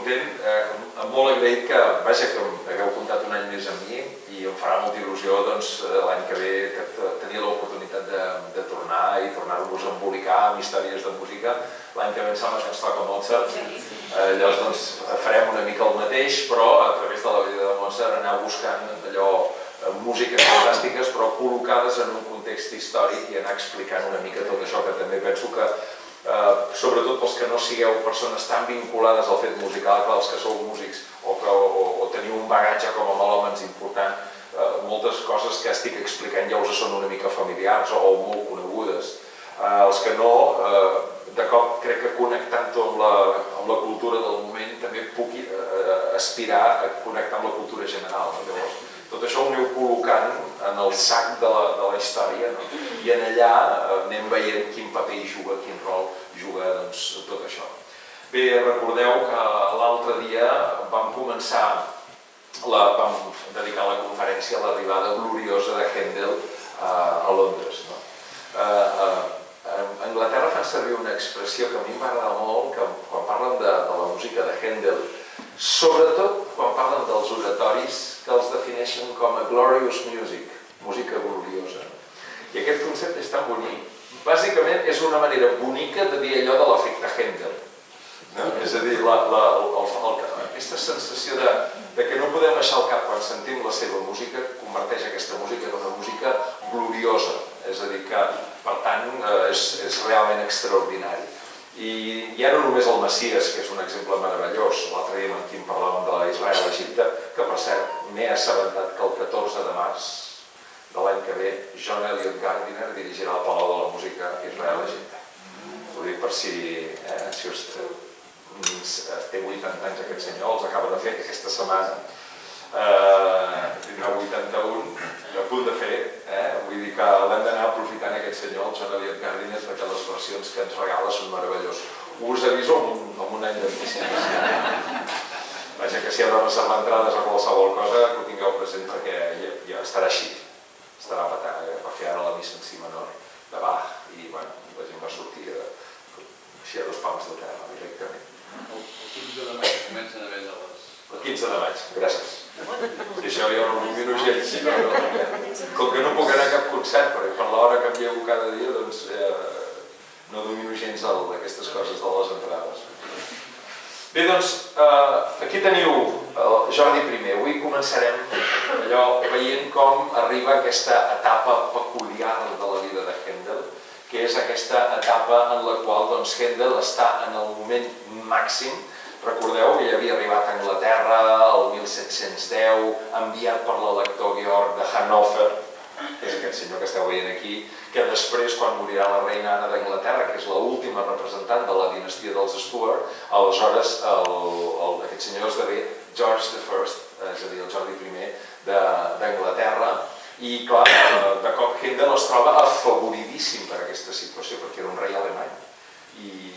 content, molt agraït que, vaja, que hagueu comptat un any més amb mi i em farà molta il·lusió l'any que ve tenir l'oportunitat de tornar i tornar-vos a embolicar amb històries de música. L'any que ve em sembla que ens toca Mozart. Llavors farem una mica el mateix, però a través de la vida de Mozart anar buscant allò, músiques fantàstiques, però col·locades en un context històric i anar explicant una mica tot això, que també penso que sobretot pels que no sigueu persones tan vinculades al fet musical, que els que sou músics o teniu un bagatge com a melòmans important, moltes coses que estic explicant ja us són una mica familiars o molt conegudes. Els que no, de cop crec que connectant-ho amb la cultura del moment també puc aspirar a connectar amb la cultura general. Llavors, tot això ho aneu col·locant en el sac de la història i en allà anem veient quin paper hi juga, quin rol juga tot això. Bé, recordeu que l'altre dia vam dedicar la conferència a l'arribada gloriosa de Händel a Londres. A Anglaterra fan servir una expressió que a mi m'agrada molt, que quan parlen de la música de Händel, sobretot quan parlen dels oratoris que els defineixen com a glorious music, música gloriosa. I aquest concepte és tan bonic. Bàsicament és una manera bonica de dir allò de l'efecte Händel. És a dir, aquesta sensació de que no podem baixar el cap quan sentim la seva música converteix aquesta música en una música gloriosa. És a dir, que per tant és realment extraordinari. I ja no només el Messies, que és un exemple meravellós, l'altre dia amb qui en parlàvem de l'Israel-Egipte, que per cert m'he assabentat que el 14 de març de l'any que ve John Elliott Gardiner dirigirà el Palau de la Música Israel-Egipte. Ho dic per si té 80 anys aquest senyor, els acaba de fer aquesta setmana, tindrà 81, a punt de fer, vull dir que l'hem d'anar aprofitant aquest senyor, el John Elliott Gardiner, perquè les versions que ens regala són meravelloses. Us aviso amb un any d'anticipació. Vaja, que si heu de reservar entrades a qualsevol cosa, que ho tingueu present perquè ja estarà així, estarà patant, va fer ara la missa en si menor de Bach i la gent va sortir així a 2 pams de terra directament. El 15 de maig comencen a vendre les... El 15 de maig, gràcies. I això jo no domino gens, com que no puc anar a cap concert, perquè per l'hora que em llevo cada dia, doncs no domino gens aquestes coses de les entrades. Bé, doncs, aquí teniu el Jordi I. Avui començarem veient com arriba aquesta etapa peculiar de la vida de Händel, que és aquesta etapa en la qual Händel està en el moment màxim. Recordeu que ja havia arribat a Anglaterra el 1710, enviat per l'elector Georg de Hannover, que és aquest senyor que esteu veient aquí, que després, quan morirà la reina Anna d'Anglaterra, que és l'última representant de la dinastia dels Stuart, aleshores aquest senyor esdevé George I, és a dir, el Jordi I d'Anglaterra, i clar, de cop Händel es troba afavoridíssim per aquesta situació, perquè era un rei alemany, i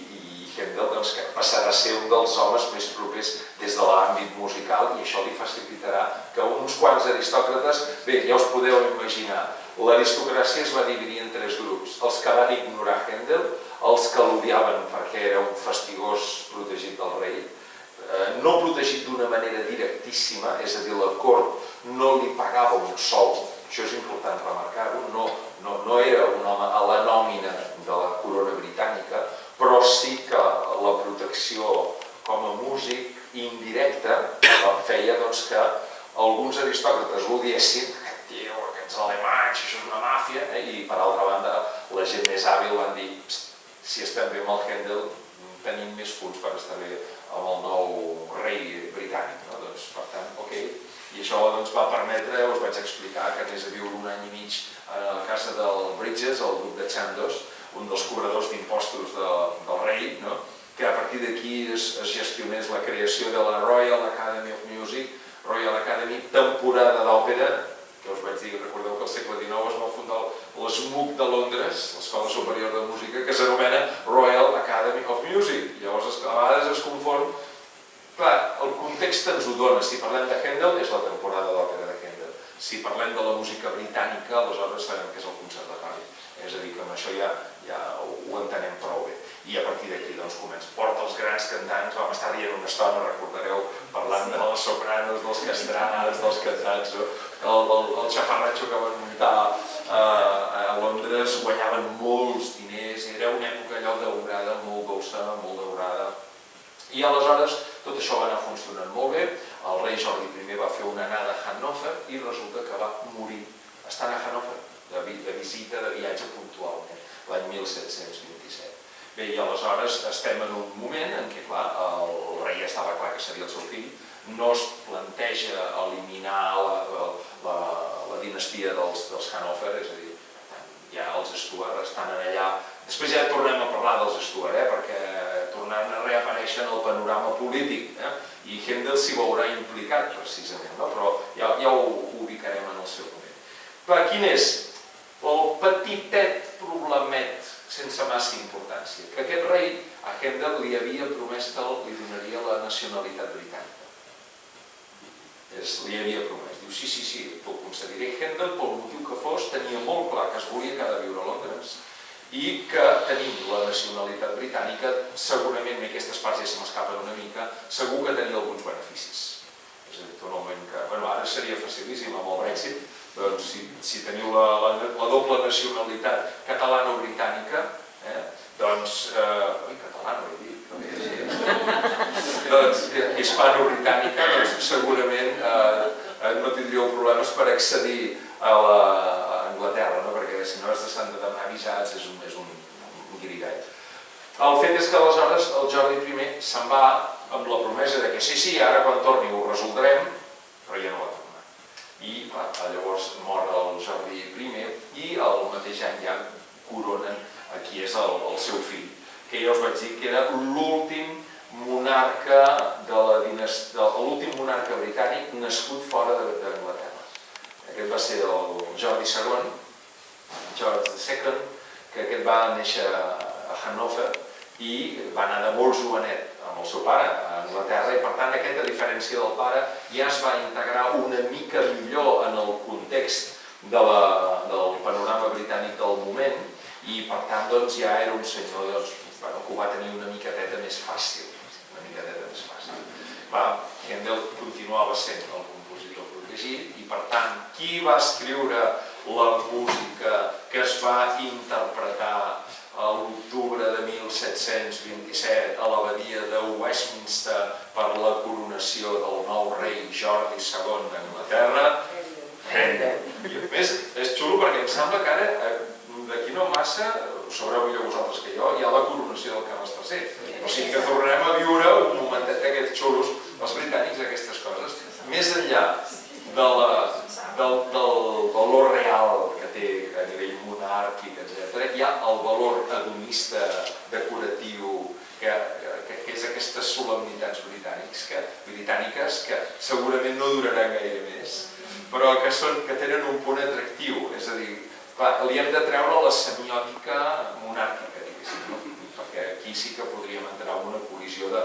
Händel passarà a ser un dels homes més propers des de l'àmbit musical i això li facilitarà que uns quants aristòcrates, bé, ja us podeu imaginar, l'aristocràcia es va dividir en 3 grups, els que van ignorar Händel, els que l'odiaven perquè era un fastigós protegit del rei, no protegit d'una manera directíssima, és a dir, la cort no li pagava un sou, això és important remarcar-ho, no era un home a la nòmina de la corona britànica, però sí que la protecció com a músic indirecta feia que alguns aristòcrates l'odiessin, aquests alemanys, això és una màfia, i per altra banda la gent més hàbil van dir si estem bé amb el Händel tenim més punts per estar bé amb el nou rei britànic. Per tant, ok. I això va permetre, us vaig explicar, que anés a viure un any i mig a la casa del Bridges, el duc de Chandos, un dels cobradors d'impostos del rei, que a partir d'aquí es gestionés la creació de la Royal Academy of Music, Royal Academy, temporada d'òpera, que us vaig dir, recordeu que al segle XIX es va fundar l'SMUC de Londres, l'Escola Superior de Música, que s'anomena Royal Academy of Music. Llavors, a vegades es confon. Clar, el context ens ho dona. Si parlem de Händel, és la temporada d'òpera de Händel. Si parlem de la música britànica, aleshores sabem que és el conservatori. És a dir, que amb això ja ho entenem prou bé. i a partir d'aquí comença. Porta els grans cantants, vam estar rient una estona, recordareu, parlant de les sopranos, dels castrats, dels cantats, el xafarratxo que van muntar a Londres, guanyaven molts diners, era una època allò daurada, molt dolça, molt daurada. I aleshores tot això va anar funcionant molt bé, el rei Jordi I va fer una anada a Hannover i resulta que va morir estant a Hannover, de visita, de viatge puntualment, l'any 1727. Bé, i aleshores estem en un moment en què, clar, el rei estava clar que seria el seu fill, no es planteja eliminar la dinastia dels Hannover, és a dir, ja els Stuart estan allà. Després ja tornem a parlar dels Stuart, perquè tornaran a reaparèixer en el panorama polític, i Händel s'hi veurà implicat, precisament, però ja ho ubicarem en el seu moment. Quin és el petitet problemet sense massa importància? Que aquest rei a Händel li havia promès que li donaria la nacionalitat britànica. Li havia promès. Diu, sí, t'ho concediré. Händel, pel motiu que fos, tenia molt clar que es volia quedar a viure a Londres i que tenint la nacionalitat britànica, segurament, i aquestes parts ja se m'escapen una mica, segur que tenia alguns beneficis. És a dir, un moment que, ara seria facilíssim amb el Brexit, doncs si teniu la doble nacionalitat catalano-britànica, doncs, catalano he dit, doncs hispano-britànica, doncs segurament no tindríeu problemes per accedir a Anglaterra, perquè si no has de demanar visats és un guirigall. El fet és que aleshores el Jordi I se'n va amb la promesa que sí, ara quan torni ho resoldrem, però ja no va tornar. I llavors mor el Jordi I i el mateix any ja coronen a qui és el seu fill, que ja us vaig dir que era l'últim monarca britànic nascut fora d'Anglaterra. Aquest va ser el Jordi II, George II, que aquest va néixer a Hannover i va anar de molt jovenet amb el seu pare a Anglaterra i per tant aquest, a diferència del pare, ja es va integrar una mica millor en el context del panorama britànic del moment i per tant ja era un senyor que ho va tenir una miqueteta més fàcil. Händel continuava sent el compositor protegit i per tant qui va escriure la música que es va interpretar a l'octubre de 1727 a l'abadia de Westminster per la coronació del nou rei Jordi II d'Anglaterra? Händel. I a més és xulo perquè em sembla que ara d'aquí no massa, ho sabreu millor vosaltres que jo, hi ha la coronació del Carles III. O sigui que tornarem a viure un momentet d'aquests xulos, els britànics, aquestes coses. Més enllà del valor real que té a nivell monàrquic, etc., hi ha el valor hedonista, decoratiu, que és aquestes solemnitats britàniques que segurament no duraran gaire més, però que tenen un punt atractiu, és a dir, li hem de treure la semiòtica monàrquica, diguéssim, perquè aquí sí que podríem entrar en una col·lisió de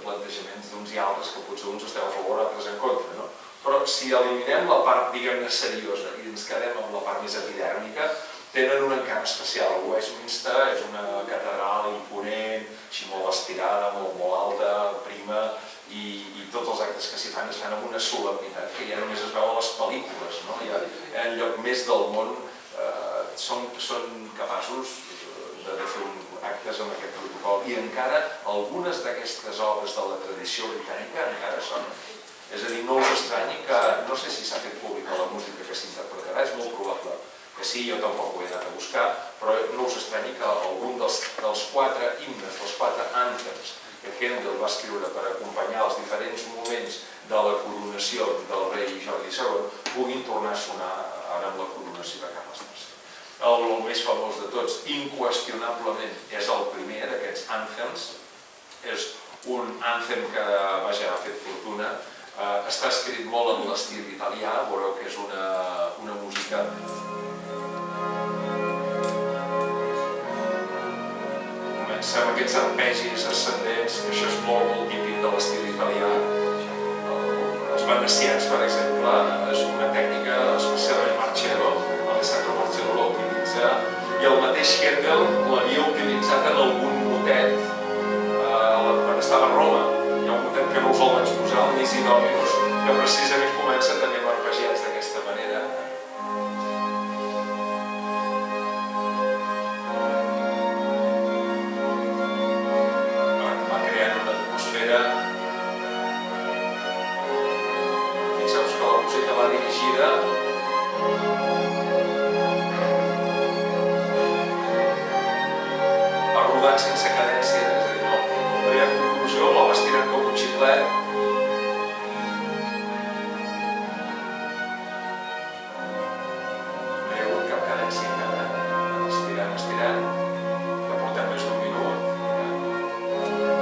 plantejaments d'uns i altres que potser uns esteu a favor, altres en contra, però si eliminem la part, diguem-ne, seriosa i ens quedem amb la part més epidèrmica, tenen un encant especial. Westminster és una catedral imponent, així molt estirada, molt alta, prima, i tots els actes que s'hi fan es fan amb una solemnitat que ja només es veu a les pel·lícules, en lloc més del món són capaços de fer actes amb aquest protocol i encara algunes d'aquestes obres de la tradició britànica encara són. És a dir, no us estranyi que, no sé si s'ha fet pública la música que s'interpretarà, és molt probable que sí, jo tampoc ho he anat a buscar, però no us estranyi que algun dels 4 himnes, dels 4 anthems que Händel va escriure per acompanyar els diferents moments de la coronació del rei Jordi II puguin tornar a sonar ara amb la coronació de Carles III. El més famós de tots, inqüestionablement, és el primer d'aquests anthems. És un anthem que ha fet fortuna. Està escrit molt en l'estil italià, veureu que és una música... Comença amb aquests arpegis ascendents, que això és molt típic de l'estil italià. Els venecians, per exemple, és una tècnica especialment Marcello, Alessandro Marcello la utilitza, i el mateix Händel l'havia utilitzat en algun motet motet, quan estava a Roma, hi ha un motet que no us el vaig posar, el Nisi Dominus, que precisament comença també amb arpegiats d'aquesta manera. Va creant una atmosfera. Fixeu-vos que la música va dirigida rodant sense cadència, és a dir, no hi ha conclusió, la vas tirant com un xiclet. No hi ha hagut cap cadència encara, estirant, que portem més d'un minut.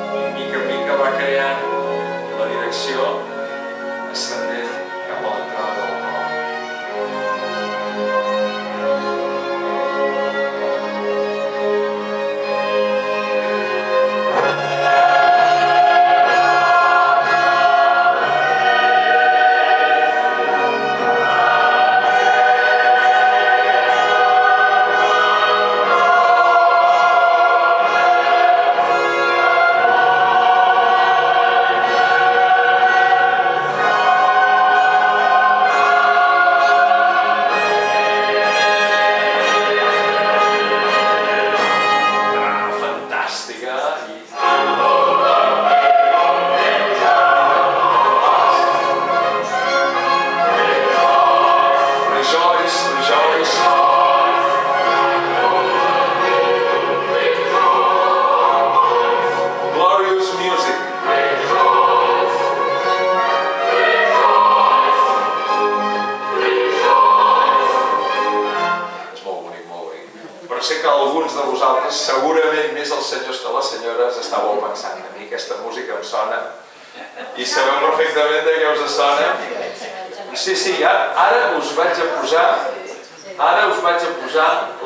I mica en mica va creant la direcció ascendent cap a l'entrada del cor. Sé que alguns de vosaltres, segurament més els senyors que les senyores, estàveu pensant a mi aquesta música em sona i sabeu perfectament de què us sona. Sí, ara us vaig a posar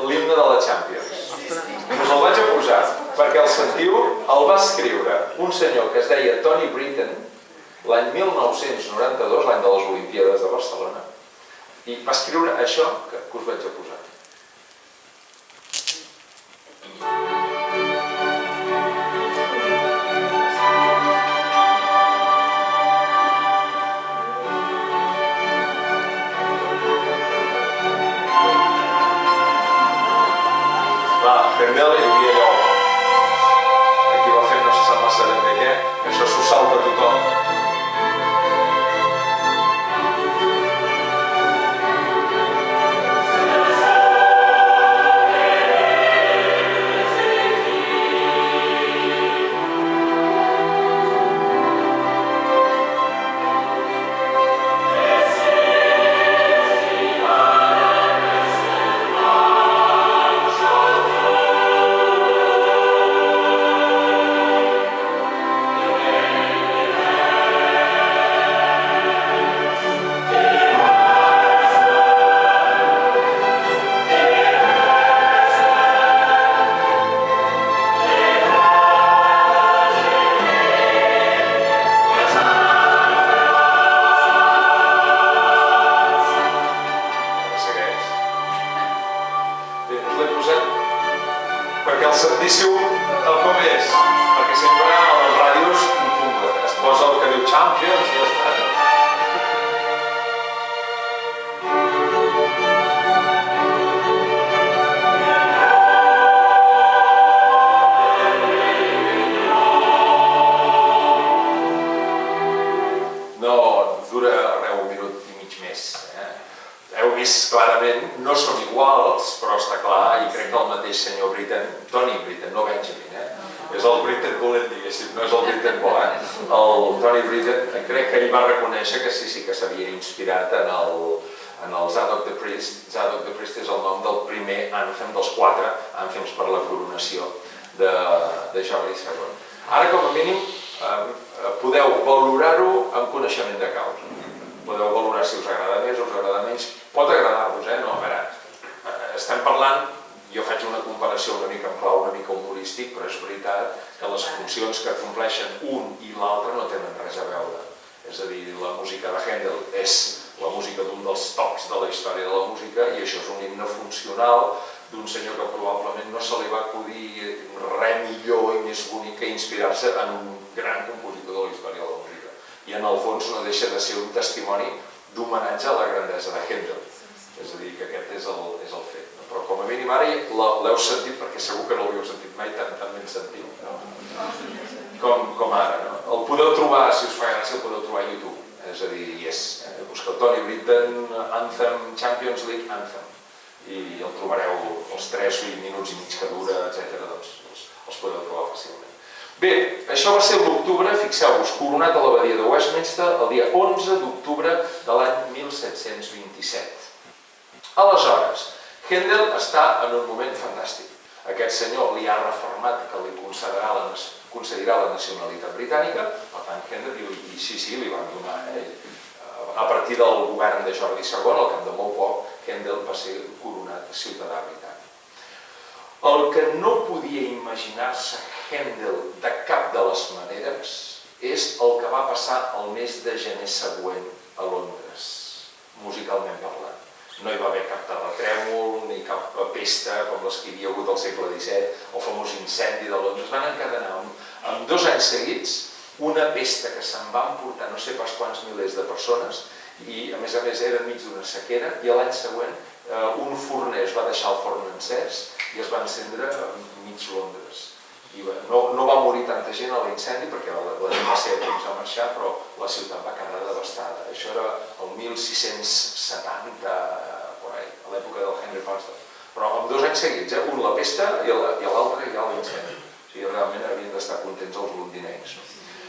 l'himne de la Champions. Us el vaig a posar perquè el sentiu, el va escriure un senyor que es deia Tony Britten l'any 1992, l'any de les Olimpíades de Barcelona, i va escriure això que us vaig a posar. Handel hi havia allò, aquí va fer no se sap massa ben bé què, això s'ho salta tothom. Perquè el sentíssiu tal com és, perquè sempre a les ràdios es posa el que diu Champions i ja està. No dura un minut i mig més. Heu vist clarament, no són iguals, però està clar, i crec que el mateix senyor Britten, Tony Britten, no Benjamin, és el Britten dolent, diguéssim, no és el Britten bo, el Tony Britten, crec que ell va reconèixer que sí que s'havia inspirat en el Zadok the Priest. Zadok the Priest és el nom del primer ànfem dels 4 ànfems per la coronació de Jordi II. Ara, com a mínim, podeu valorar-ho amb coneixement de causa. Podeu valorar si us agrada més o us agrada menys. Pot agradar-vos, no? A veure, estem parlant, jo faig una comparació una mica en clau, una mica humorístic, però és veritat que les funcions que compleixen un i l'altre no tenen res a veure. És a dir, la música de Handel és la música d'un dels tops de la història de la música i això és un himne funcional d'un senyor que probablement no se li va acudir res millor i més bonic que inspirar-se en un gran compositor de la història de la música. I en el fons no deixa de ser un testimoni d'homenatge a la grandesa de Händel. És a dir, que aquest és el fet. Però com a mínim ara l'heu sentit, perquè segur que no l'heu sentit mai tan ben sentit, com ara. El podeu trobar, si us fa gràcia, el podeu trobar a YouTube. És a dir, busqueu Tony Britten, Anthem, Champions League Anthem, i el trobareu els 3 minuts i mig que dura, etc. Doncs els podeu trobar fàcilment. Bé, això va ser l'octubre, fixeu-vos, coronat a l'abadia de Westminster el dia 11 d'octubre de l'any 1727. Aleshores, Händel està en un moment fantàstic. Aquest senyor li ha refermat que li concedirà la nacionalitat britànica, per tant Händel diu, i sí, li van donar. A partir del govern de Jordi II, al cap de molt poc, Händel va ser coronat ciutadà britànic. El que no podia imaginar-se Händel de cap de les maneres és el que va passar el mes de gener següent a Londres, musicalment parlant. No hi va haver cap terratrèmol ni cap pesta com les que hi havia hagut al segle XVII, el famós incendi de Londres. Van encadenar en 2 anys seguits una pesta que se'n va emportar no sé pas quants milers de persones i a més era enmig d'una sequera i l'any següent un forner es va deixar el forn encès i es va encendre mig Londres. No va morir tanta gent a l'incendi perquè la gent va ser a temps de marxar, però la ciutat va quedar devastada. Això era el 1670, a l'època del Henry Purcell. Però en 2 anys seguits, un la pesta i l'altre ja l'incendi. O sigui, realment havien d'estar contents els londinencs.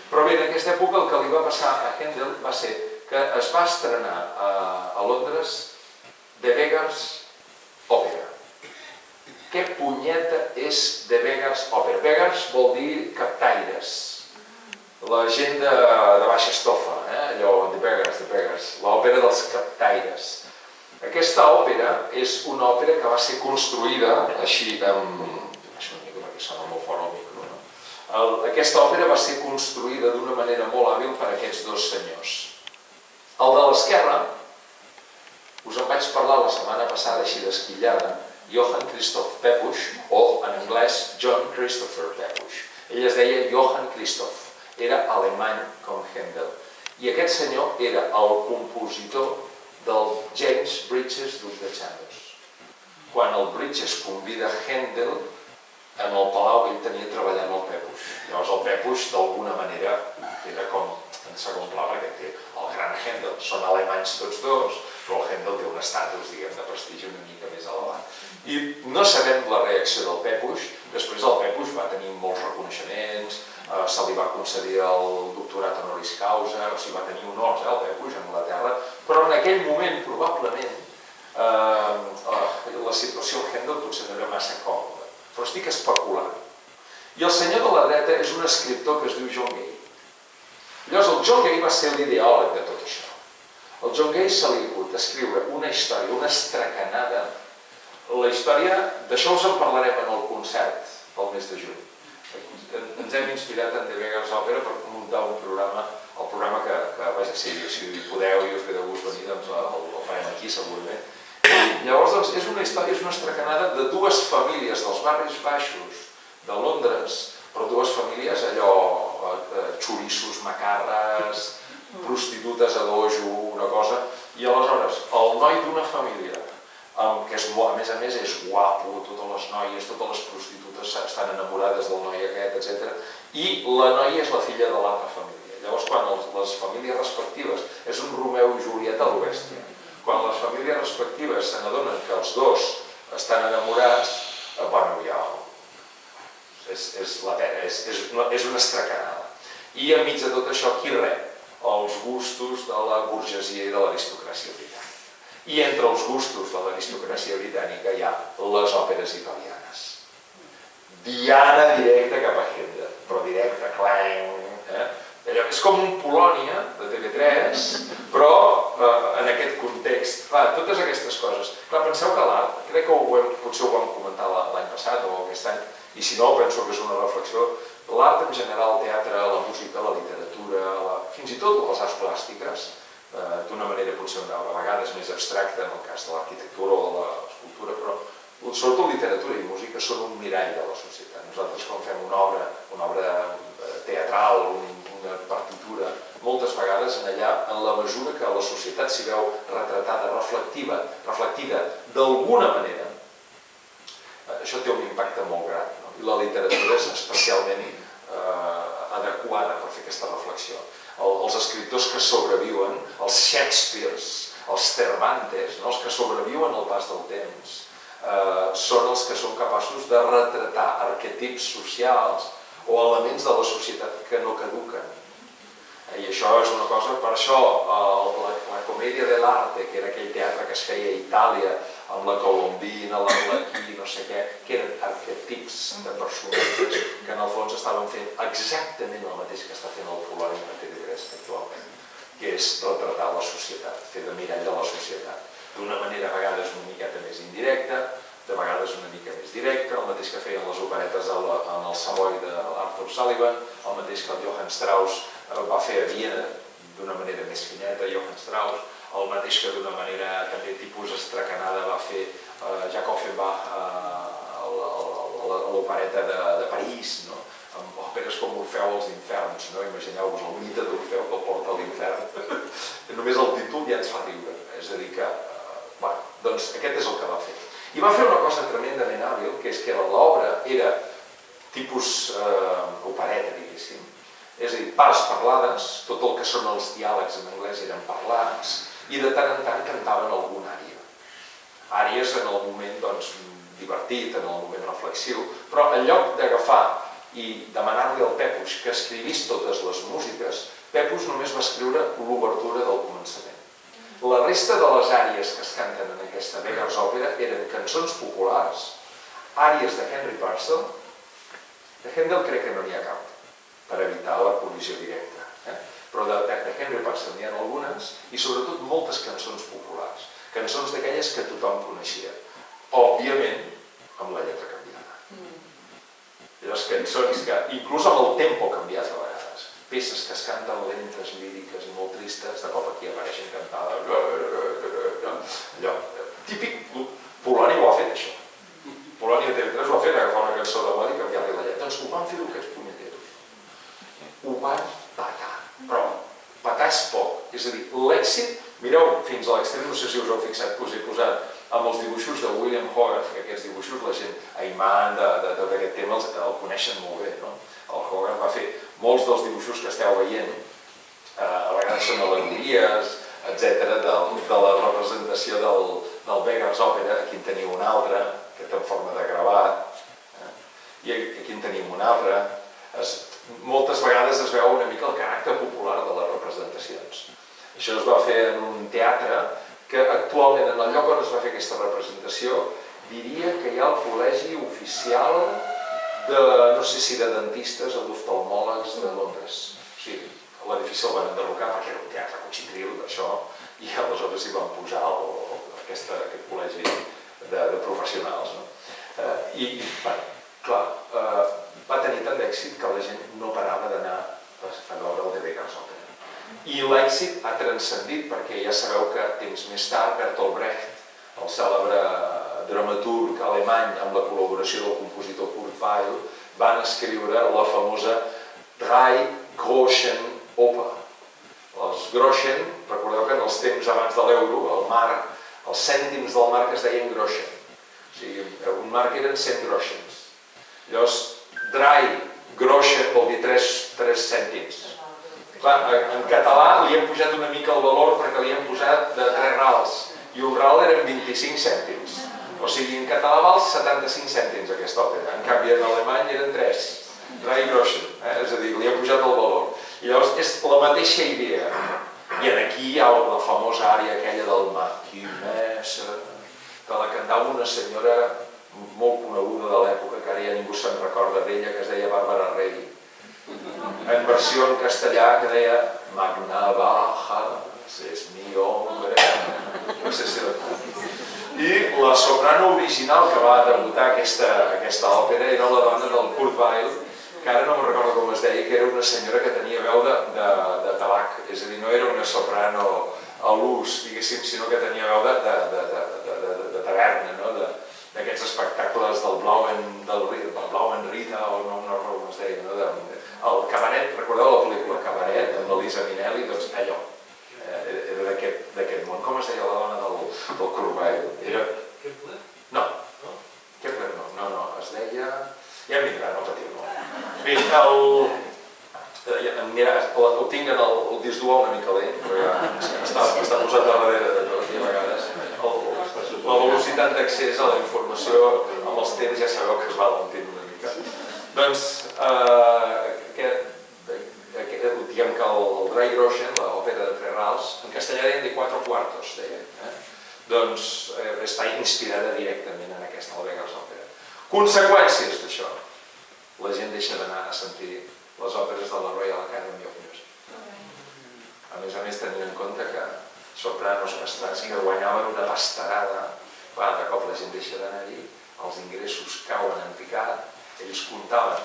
Però bé, en aquesta època el que li va passar a Händel va ser que es va estrenar a Londres The Beggar's Opera. Què punyeta és The Beggar's Opera? Beggars vol dir captaires, la gent de baixa estofa, allò, The Beggars, l'òpera dels captaires. Aquesta òpera és una òpera que va ser construïda així amb... Això una mica perquè sona molt fort el micro, no? Aquesta òpera va ser construïda d'una manera molt hàbil per aquests 2 senyors. El de l'esquerra, us en vaig parlar la setmana passada així d'esquillada, Johann Christoph Pepusch, o en anglès John Christopher Pepusch. Ell es deia Johann Christoph, era alemany com Händel. I aquest senyor era el compositor del James Bridges, duc de Chandos. Quan el Bridges convida Händel, en el palau ell tenia treballant el Pepusch. Llavors el Pepusch d'alguna manera era com en segon pla perquè té el gran Händel. Són alemanys tots 2, però el Händel té un estatus, diguem, de prestigi una mica més elevat. I no sabem la reacció del Pepusch. Després el Pepusch va tenir molts reconeixements, se li va concedir el doctorat honoris causa, o sigui, va tenir honors el Pepusch a Anglaterra, però en aquell moment probablement la situació al Händel potser no era massa còmoda, però estic especulant. I el senyor de la dreta és un escriptor que es diu John Gay. Llavors el John Gay va ser l'ideòleg de tot això. Al John Gay se li ha hagut escriure una història, una estracanada. La història, d'això us en parlarem en el concert pel mes de juny. Ens hem inspirat en The Beggar's Opera per muntar un programa, el programa que, vaja, si podeu i us ve de gust venir, doncs el farem aquí segurament. I llavors, doncs, és una història, és una estracanada de 2 famílies dels barris baixos de Londres, però 2 famílies allò, xoriços, macarres, prostitutes a dojo, una cosa, i aleshores el noi d'una família que a més a més és guapo, totes les noies, totes les prostitutes estan enamorades del noi aquest, etc. I la noia és la filla de l'altra família. Llavors, quan les famílies respectives, és un Romeu i Julieta a lo bèstia, quan les famílies respectives se n'adonen que els 2 estan enamorats, bueno, ja és la pena, és una estracanada. I enmig de tot això, qui rep? Els gustos de la burgesia i de l'aristocràcia britànica. I entre els gustos de l'aristocràcia britànica hi ha les òperes italianes. Diana directa cap a Händel, però directa, clang. És com un Polònia de TV3, però en aquest context. Clar, totes aquestes coses. Clar, penseu que l'art, crec que potser ho vam comentar l'any passat o aquest any, i si no, penso que és una reflexió, l'art en general, el teatre, la música, la literatura, fins i tot les arts plàstiques, d'una manera potser a vegades més abstracta en el cas de l'arquitectura o de l'escultura, però sobretot literatura i música, són un mirall de la societat. Nosaltres quan fem una obra teatral, una partitura, moltes vegades allà, en la mesura que la societat s'hi veu retratada, reflectida d'alguna manera, això té un impacte molt gran. I la literatura és especialment adequada per fer aquesta reflexió. Els escriptors que sobreviuen, els Shakespeares, els Cervantes, els que sobreviuen al pas del temps, són els que són capaços de retratar arquetips socials o elements de la societat que no caduquen. I això és una cosa, per això la Comèdia dell'arte, que era aquell teatre que es feia a Itàlia, amb la Colombina, l'Arlequí, no sé què, que eren arquetips de personatges que en el fons estaven fent exactament el mateix que està fent el Polònia actualment, que és retratar la societat, fer de mirall de la societat. D'una manera a vegades una miqueta més indirecta, de vegades una mica més directa, el mateix que feien les operetes en el Savoy d'Arthur Sullivan, el mateix que el Johann Strauss va fer a Viena d'una manera més fineta, Johann Strauss, el mateix que d'una manera també tipus estracanada va fer Jacques Offenbach a l'opereta de París, amb òperes com Orfeu als inferns. Imagineu-vos el mite d'Orfeu que el porta a l'infern. Només el títol ja ens fa riure. És a dir que, doncs aquest és el que va fer. I va fer una cosa tremendament hàbil, que és que l'obra era tipus opereta, diguéssim. És a dir, parts parlades, tot el que són els diàlegs en anglès eren parlats, i de tant en tant cantaven alguna ària. Àries en el moment divertit, en el moment reflexiu, però en lloc d'agafar i demanar-li al Pepus que escrivís totes les músiques, Pepus només va escriure l'obertura del començament. La resta de les àries que es canten en aquesta Beggars Opera eren cançons populars, àries de Henry Purcell. De Handel crec que no n'hi ha cap, per evitar la col·lisió directa. Però de Henry Purcell n'hi ha algunes, i sobretot moltes cançons populars, cançons d'aquelles que tothom coneixia, òbviament amb la lletra canviada. Les cançons que, inclús amb el tempo canviat a vegades, peces que es canten lentes, líriques i molt tristes, de cop aquí apareixen cantades, allò, típic, Polònia ho ha fet això. Polònia TV3 ho ha fet, agafar una cançó de moda i canviar-li la lletra. Doncs ho van fer aquests punyeters. Ho van patar. Però patar és poc. És a dir, l'èxit, mireu, fins a l'extrem, no sé si us heu fixat que us he posat amb els dibuixos de William Hogarth, que aquests dibuixos la gent, Ayman, d'aquest tema, el coneixen molt bé. El Hogarth va fer molts dels dibuixos que esteu veient, a vegades són alegories, etc., de la representació del Beggars Opera. Aquí en teniu un altre, que té en forma de gravat, i aquí en tenim un altre. Moltes vegades es veu una mica el caràcter popular de les representacions. Això es va fer en un teatre que actualment, en el lloc on es va fer aquesta representació, diria que hi ha el col·legi oficial de, no sé si de dentistes o d'oftalmòlegs de Londres. O sigui, l'edifici el van enderrocar perquè era un teatre cotxitril, això, i aleshores hi van posar aquest col·legi de professionals. I, clar, va tenir tant d'èxit que la gent no parava d'anar a veure el de Beggars Opera. I l'èxit ha transcendit perquè ja sabeu que temps més tard Bertolt Brecht, el cèlebre dramaturg alemany amb la col·laboració del compositor Kurt Weill, van escriure la famosa Drei Groschen Oper. Els Groschen, recordeu que en els temps abans de l'euro, el marc, els cèntims del marc es deien Groschen. O sigui, un marc eren 100 groschens. Llavors, Drei Groschen vol dir 3 cèntims. En català li hem pujat una mica el valor perquè li hem posat de 3 rals i un ral eren 25 cèntims. O sigui, en català val 75 cèntims aquesta òpera. En canvi, en alemany eren 3. Drei Groschen, és a dir, li hem pujat el valor. I llavors és la mateixa idea. I aquí hi ha la famosa àrea aquella del Maquinesa, que la cantava una senyora molt coneguda de l'època, que ara ja ningú se'n recorda d'ella, que es deia Bàrbara Rey, en versió en castellà, que deia Magna Baja, és mi hombre, no sé si I la soprano original que va debutar aquesta òpera era la dona del Kurt Weill, que ara no me'n recordo com es deia, que era una senyora que tenia veu de tabac, és a dir, no era una soprano a l'ús, diguéssim, sinó que tenia veu de taverna, d'aquests espectacles del Blauen Rita, o no recordo com es deia, no? El Cabaret, recordeu la pel·lícula Cabaret, amb l'Elisa Minnelli? Doncs allò, era d'aquest món. Com es deia la dona del Corbeil? Kepler? No, Kepler no, es deia... Ja em vindrà, no patiu, no. Bé, mira, ho tinc en el disc dur una mica lent, però ja està posat darrere de tot, i a vegades la velocitat d'accés a la informació amb els temps ja sabeu que es va alentint una mica. Doncs, diguem que el Dreigroschen, l'òpera de Tres Rals, en castellà deien de Cuatro Cuartos, doncs està inspirada directament en aquesta, la Vegas Òpera. Conseqüències d'això. La gent deixa d'anar a sentir les òperes de la Royal Academy of Music. A més, tenint en compte que sopranos castrats que guanyaven una pastarada, de cop la gent deixa d'anar-hi, els ingressos cauen en picat, ells comptaven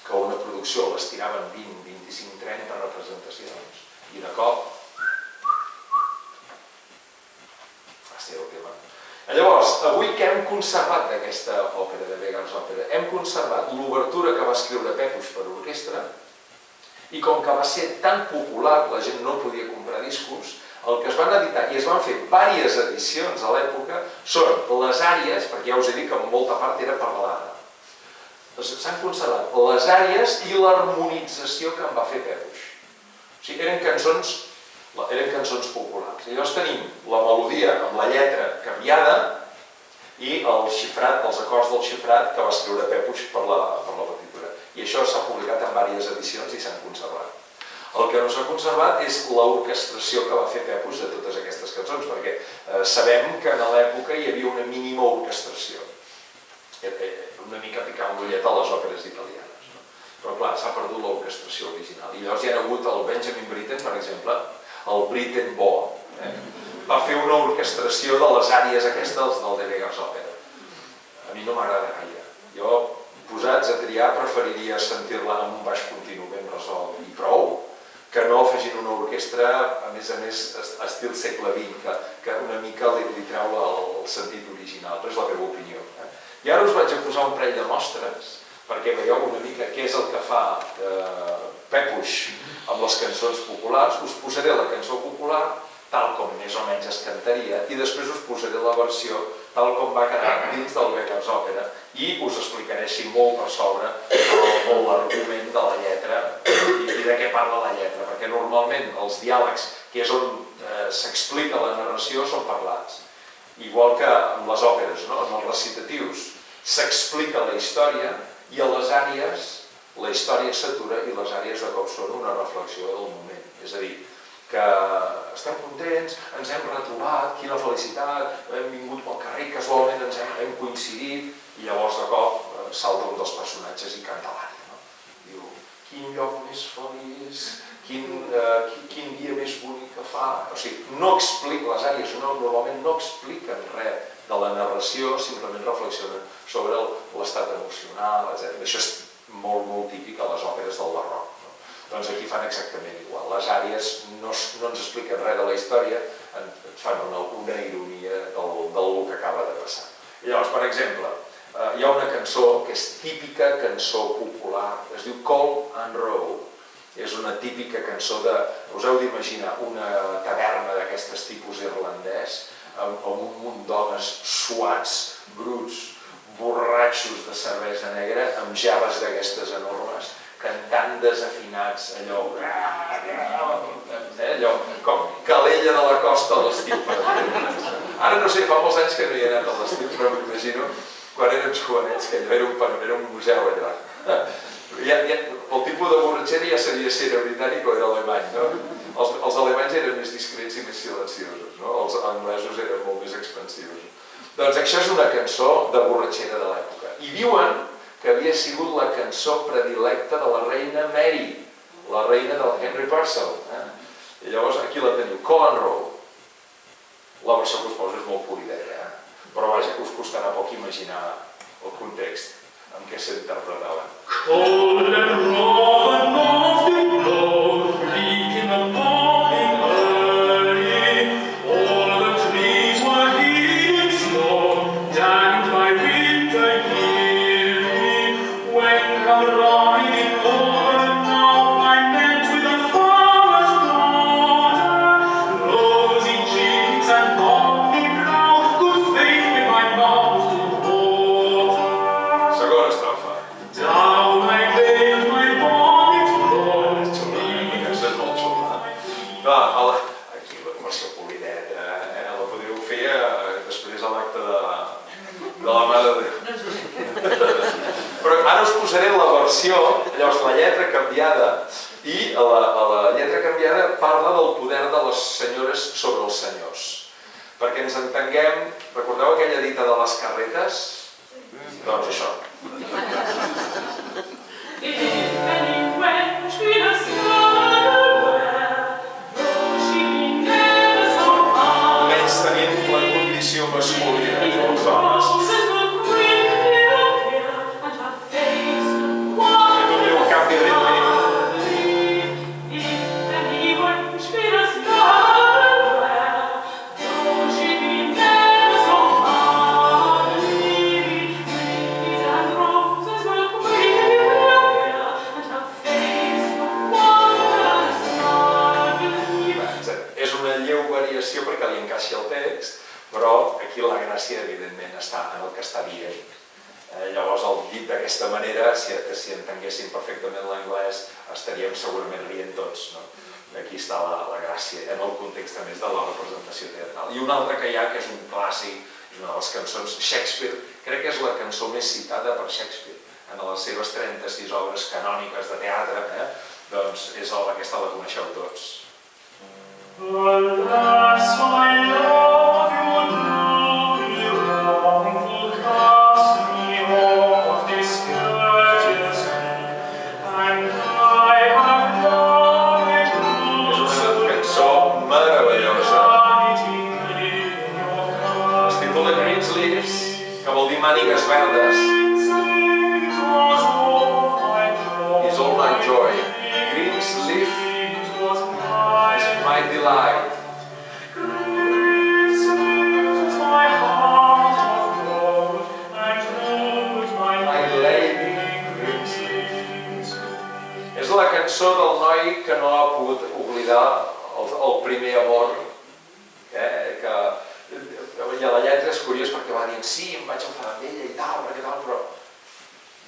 que una producció les tiraven 20, 25, 30 representacions, i de cop va ser el tema. Llavors, avui què hem conservat d'aquesta òpera de Weber's òpera? Hem conservat l'obertura que va escriure Pepusch per orquestra, i com que va ser tan popular, la gent no podia comprar discos, el que es van editar, i es van fer diverses edicions a l'època, són les àries, perquè ja us he dit que en molta part era parlada. S'han conservat les àries i l'harmonització que en va fer Pepusch. O sigui, eren cançons populars. I llavors tenim la melodia amb la lletra canviada i el xifrat, els acords del xifrat que va escriure Pepusch per la partitura. I això s'ha publicat en diverses edicions i s'han conservat. El que no s'ha conservat és l'orquestració que va fer Pepusch de totes aquestes cançons, perquè sabem que a l'època hi havia una mínima orquestració. Una mica picar un ullet a les òperes italianes. Però clar, s'ha perdut l'orquestració original. I llavors hi ha hagut el Benjamin Britten, per exemple, el Britten Bo, va fer una orquestració de les àries aquestes del de Weber's òpera. A mi no m'agrada gaire. Jo, posats a triar, preferiria sentir-la amb un baix continu ben resolt i prou, que no afegint una orquestra, a més, estil segle XX, que una mica li treu el sentit original, però és la meva opinió. I ara us vaig a posar un parell de mostres, perquè veieu una mica què és el que fa Pepusch amb les cançons populars. Us posaré la cançó popular, tal com més o menys es cantaria, i després us posaré la versió tal com va quedar dins del Weber's òpera, i us explicaré així molt per sobre l'argument de la lletra i de què parla la lletra, perquè normalment els diàlegs, que és on s'explica la narració, són parlats. Igual que en les òperes, en els recitatius, s'explica la història, i a les àries la història s'atura i les àries de cop són una reflexió del moment. És a dir, que estem contents, ens hem retrobat, quina felicitat, hem vingut pel carrer, casualment ens hem coincidit, i llavors de cop salta un dels personatges i canta l'ària. Diu, quin lloc més feliç, quin dia més bonic que fa... O sigui, no explica, les àries normalment no expliquen res de la narració, simplement reflexionen sobre l'estat emocional, etc. Això és molt, molt típic a les òperes del barroc. Doncs aquí fan exactament igual. Les àries no ens expliquen res de la història, fan una ironia del que acaba de passar. I llavors, per exemple, hi ha una cançó que és típica cançó popular, es diu Call and Roll. És una típica cançó de... Us heu d'imaginar una taverna d'aquestes tipus irlandès, amb un munt d'homes suats, bruts, borratxos de cervesa negra, amb gerres d'aquestes enormes, cantant desafinats, allò com Calella de la Costa a l'estiu. Ara no sé, fa molts anys que no hi he anat a l'estiu, però m'imagino quan érem jovenets, que allò era un museu allà. El tipus de borratxera ja sabia si era britànic o era alemany, no? Els alemanys eren més discrets i més silenciosos, no? Els anglesos eren molt més expansius. Doncs això és una cançó de borratxera de l'època. I diuen que havia sigut la cançó predilecta de la reina Mary, la reina del Henry Purcell. I llavors aquí la teniu, Call and Roll. La versió que us poso és molt polideta, però vaja, us costarà poc imaginar el context en què s'interpretaven. Call and roll and off they blow, leaking the popping early. All the trees were hid in snow, damned by Aquí la Mercè Polidet, la podríeu fer després a l'acte de la Mare de Déu. Però ara us posaré la versió, llavors la lletra canviada, i la lletra canviada parla del poder de les senyores sobre els senyors. Perquè ens entenguem, recordeu aquella dita de les carretes? Doncs això. Menys tenint la condició masculina dels homes. Fet un lleu canvi rítmic. Perquè li encaixi el text, però aquí la gràcia evidentment està en el que està dient. Llavors el dit d'aquesta manera, si entenguéssim perfectament l'anglès, estaríem segurament rient tots. Aquí està la gràcia, en el context a més de la representació teatral. I una altra que hi ha, que és un clàssic, és una de les cançons Shakespeare, crec que és la cançó més citada per Shakespeare, en les seves 36 obres canòniques de teatre, doncs aquesta la coneixeu tots. Alas, I love you dearly wrong, to cast me off discourteously, and I have done it És una cançó meravellosa. Es titula Greensleeves, que vol dir mànigues verdes. Is all my joy. Greensleeves is my delight. My lady Greensleeves. És la cançó del noi que no ha pogut oblidar el primer amor, i a la lletra és curiós perquè va dient sí, em vaig enfadar amb ella i tal, però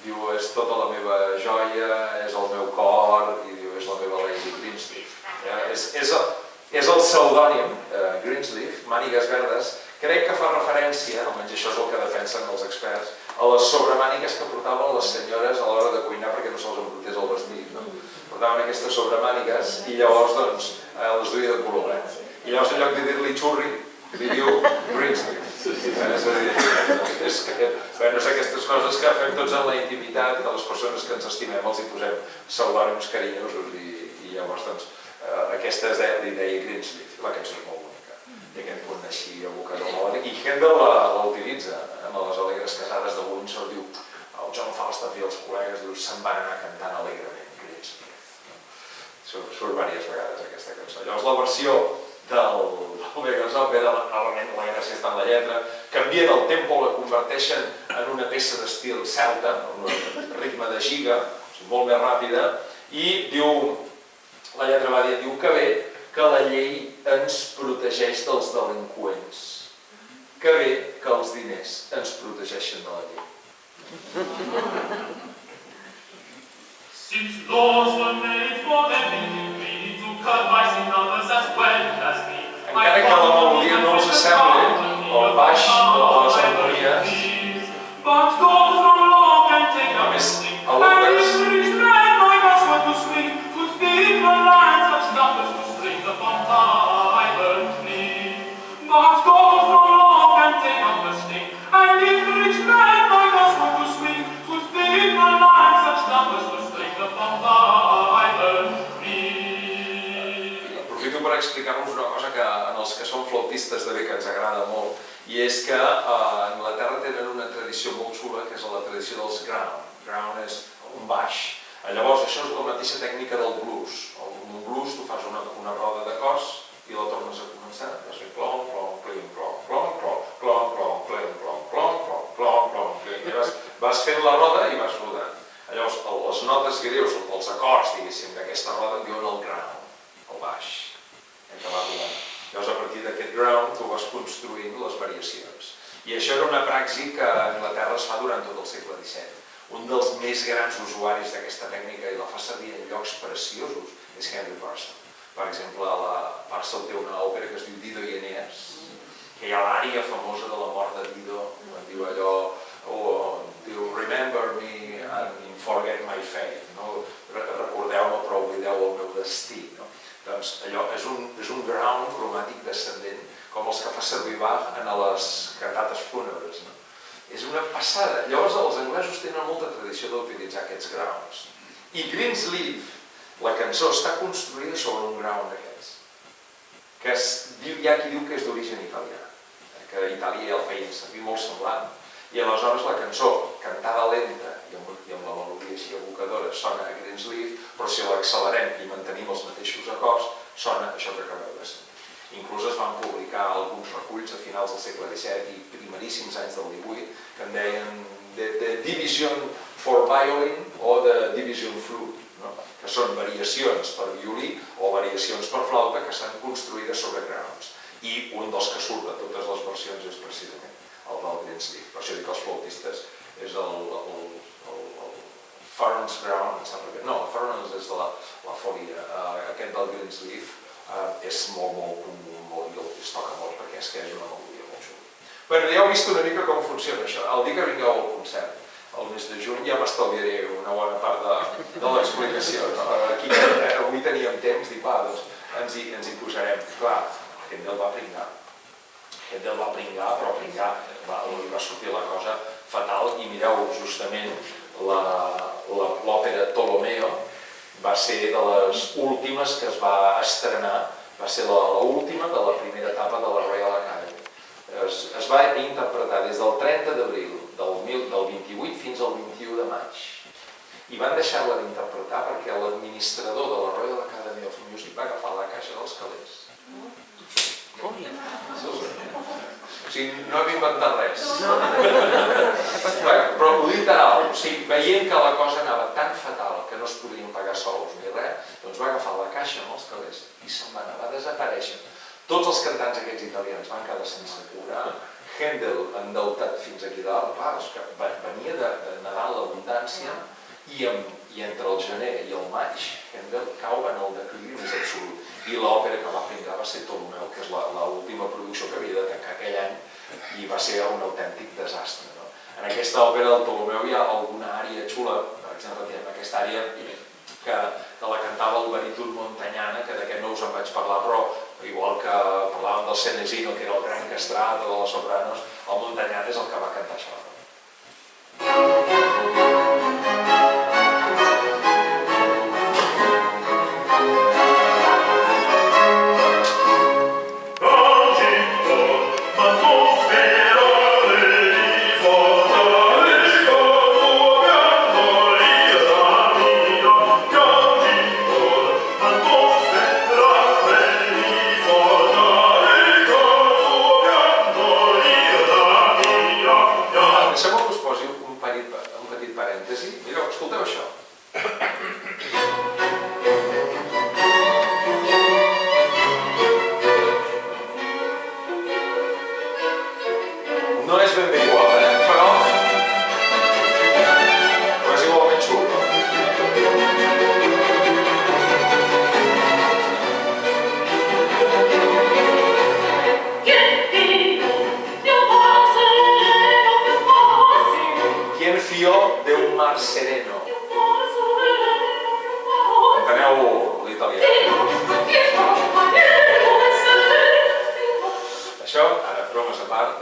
diu, és tota la meva joia, és el meu cor, i diu, és la meva Lady Greensleeve. És el pseudònim, Greensleeve, mànigues verdes, crec que fa referència, almenys això és el que defensen els experts, a les sobremànigues que portaven les senyores a l'hora de cuinar perquè no se'ls embrutés el vestit. Portaven aquestes sobremànigues i llavors doncs les duia de color verd. I llavors en lloc de dir-li xurri, li diu Greensleeve. És a dir, és aquestes coses que fem tots en la intimitat de les persones que ens estimem, els hi posem pseudònims carinyosos i llavors doncs aquesta és l'idea Greensleeve. La cançó és molt bonica. I aquest punt així evocador melòdic. I Handel la utilitza en les alegres casades de Windsor. Diu, el John Falstaff i els col·legues se'n van anar cantant alegrement Greensleeve. Surt diverses vegades aquesta cançó. Llavors la versió del Beggars Opera, novament la gràcia està en la lletra, canvien el tempo, la converteixen en una peça d'estil celta, amb un ritme de giga, molt més ràpida, i diu, la lletra va dir, diu que bé que la llei ens protegeix dels delinqüents, que bé que els diners ens protegeixen de la llei. Since laws were made for them indeed, to cut vice in others as well as me. Encara que la melodia no els sembli, el baix de les harmonies, a més, a l'Opers, aprofito per explicar-vos una cosa que els que som flautistes de bé que ens agrada molt, i és que a Anglaterra tenen una tradició molt xula que és la tradició dels ground. Ground és un baix. Llavors això és la mateixa tècnica del blues. En un blues tu fas una roda d'acords i la tornes a començar. Vas fent clon, clon, clon, clon, clon, clon, clon, clon, clon, clon, clon, clon, clon, clon, clon, i vas fent la roda i vas rodant. Llavors les notes greus, els acords, diguéssim, d'aquesta roda en diuen el ground, el baix, que va rodant. Llavors a partir d'aquest ground tu vas construint les variacions. I això era una praxi que a Anglaterra es fa durant tot el segle XVII. Un dels més grans usuaris d'aquesta tècnica i la fa servir en llocs preciosos és Henry Purcell. Per exemple, a Parcel té una òpera que es diu Dido i Eneas, que hi ha l'ària famosa de la mort de Dido, quan diu allò, diu remember me and forget my fate, recordeu-me però oblideu el meu destí. Doncs allò és un ground cromàtic descendent, com els que fa servir Bach en les cantates fúnebres. És una passada. Llavors els anglesos tenen molta tradició d'utilitzar aquests grounds. I Greensleeve, la cançó, està construïda sobre un ground d'aquests, que hi ha qui diu que és d'origen italià, que a Itàlia ja el feien servir molt semblant, i aleshores la cançó, cantada lenta i amb la melodia així evocadora, sona a Greensleeve, però si l'accelerem i mantenim els mateixos acords, sona això que acabeu de sentir. Inclús es van publicar alguns reculls a finals del segle XVII i primeríssims anys del XVIII que en deien The Division for Violin o The Division Flute, que són variacions per violí o variacions per flauta que s'han construïdes sobre grounds. I un dels que surt de totes les versions és precisament el del Greensleeve. Per això dic que els flautistes és el Farron's Ground, em sembla que... No, el Farron's és de la Foria. Aquest del Greensleeve és molt comú i es toca molt perquè és que és una melodia molt xula. Bé, ja heu vist una mica com funciona això. El dia que vingueu al concert, el mes de juny, ja m'estalviaré una bona part de l'explicació. Aquí avui teníem temps, dic, va, doncs ens hi posarem. Clar, Händel va pringar. Händel va pringar, però pringar li va sortir la cosa fatal. I mireu, justament, l'òpera Tolomeo va ser de les últimes que es va estrenar, va ser l'última de la primera etapa de la Royal Academy. Es va interpretar des del 30 d'abril del 28 fins al 21 de maig. I van deixar-la d'interpretar perquè l'administrador de la Royal Academy of Music va agafar la caixa dels calés. O sigui, no hem inventat res. Però literal, veient que la cosa anava tan fatal que no es podien pagar sols ni res, doncs va agafar la caixa amb els calés i se'n va anar, va desaparèixer. Tots els cantants aquests italians van quedar sense cobrar. Händel, endeutat fins aquí dalt, clar, venia de nedar l'abundància i entre el gener i el maig Händel cau en el declivi més absolut. I l'òpera que va pringar va ser Tolomeo, que és l'última producció que havia de tancar aquell any i va ser un autèntic desastre. En aquesta òpera del Tolomeo hi ha alguna ària xula, per exemple, tenim aquesta ària que la cantava el baríton Montagnana, que d'aquest no us en vaig parlar, però igual que parlàvem del Senesino, que era el gran castrat de les sopranos, el Montagnana és el que va cantar això.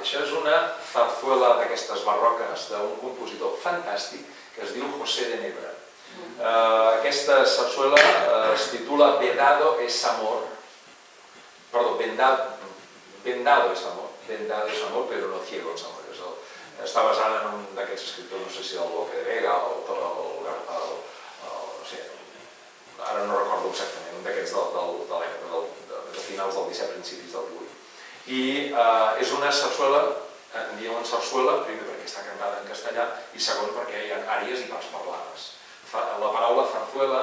Això és una zarzuela d'aquestes barroques d'un compositor fantàstic que es diu José de Nebra. Aquesta zarzuela es titula Vedado es amor, perdó, Vendado es amor, però no ciego es amor. Està basada en un d'aquests escriptors, no sé si del Lope de Vega o ara no recordo exactament, un d'aquests de finals del 17, principis del 18. I és una sarsuela, en diuen sarsuela, primer perquè està cantada en castellà i segon perquè hi ha àries i parts parlades. La paraula zarzuela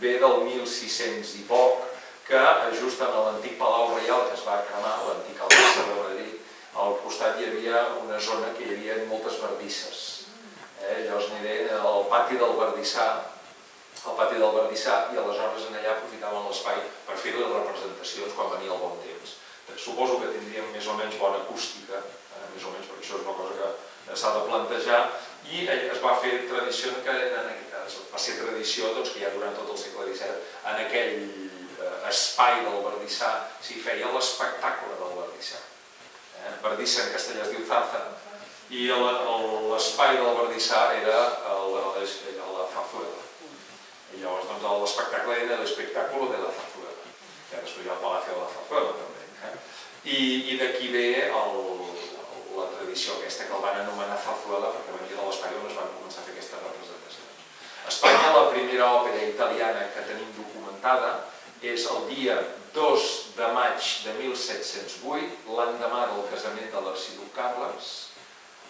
ve del 1600 i poc, que just en l'antic Palau Reial que es va cremar, l'antic Alcázar de Madrid, al costat hi havia una zona que hi havia moltes bardisses. Llavors aniré al pati del Bardissar, i aleshores en allà aprofitaven l'espai per fer-li actuacions quan venia el bon temps. Suposo que tindríem més o menys bona acústica, més o menys, perquè això és una cosa que s'ha de plantejar, i es va fer tradició, va ser tradició que ja durant tot el segle XVII, en aquell espai del Verdissà s'hi feia l'espectacle del Verdissà. Verdissa en castellà es diu Zarza, i l'espai del Verdissà era la Zarzuela. I llavors l'espectacle era l'espectacle de la Zarzuela, que després hi ha el Palacio de la Zarzuela també. I d'aquí ve la tradició aquesta que el van anomenar Zarzuela perquè venia de l'espai on es van començar a fer aquestes representacions. A Espanya la primera òpera italiana que tenim documentada és el dia 2 de maig de 1708, l'endemà del casament de l'arxiduc Carles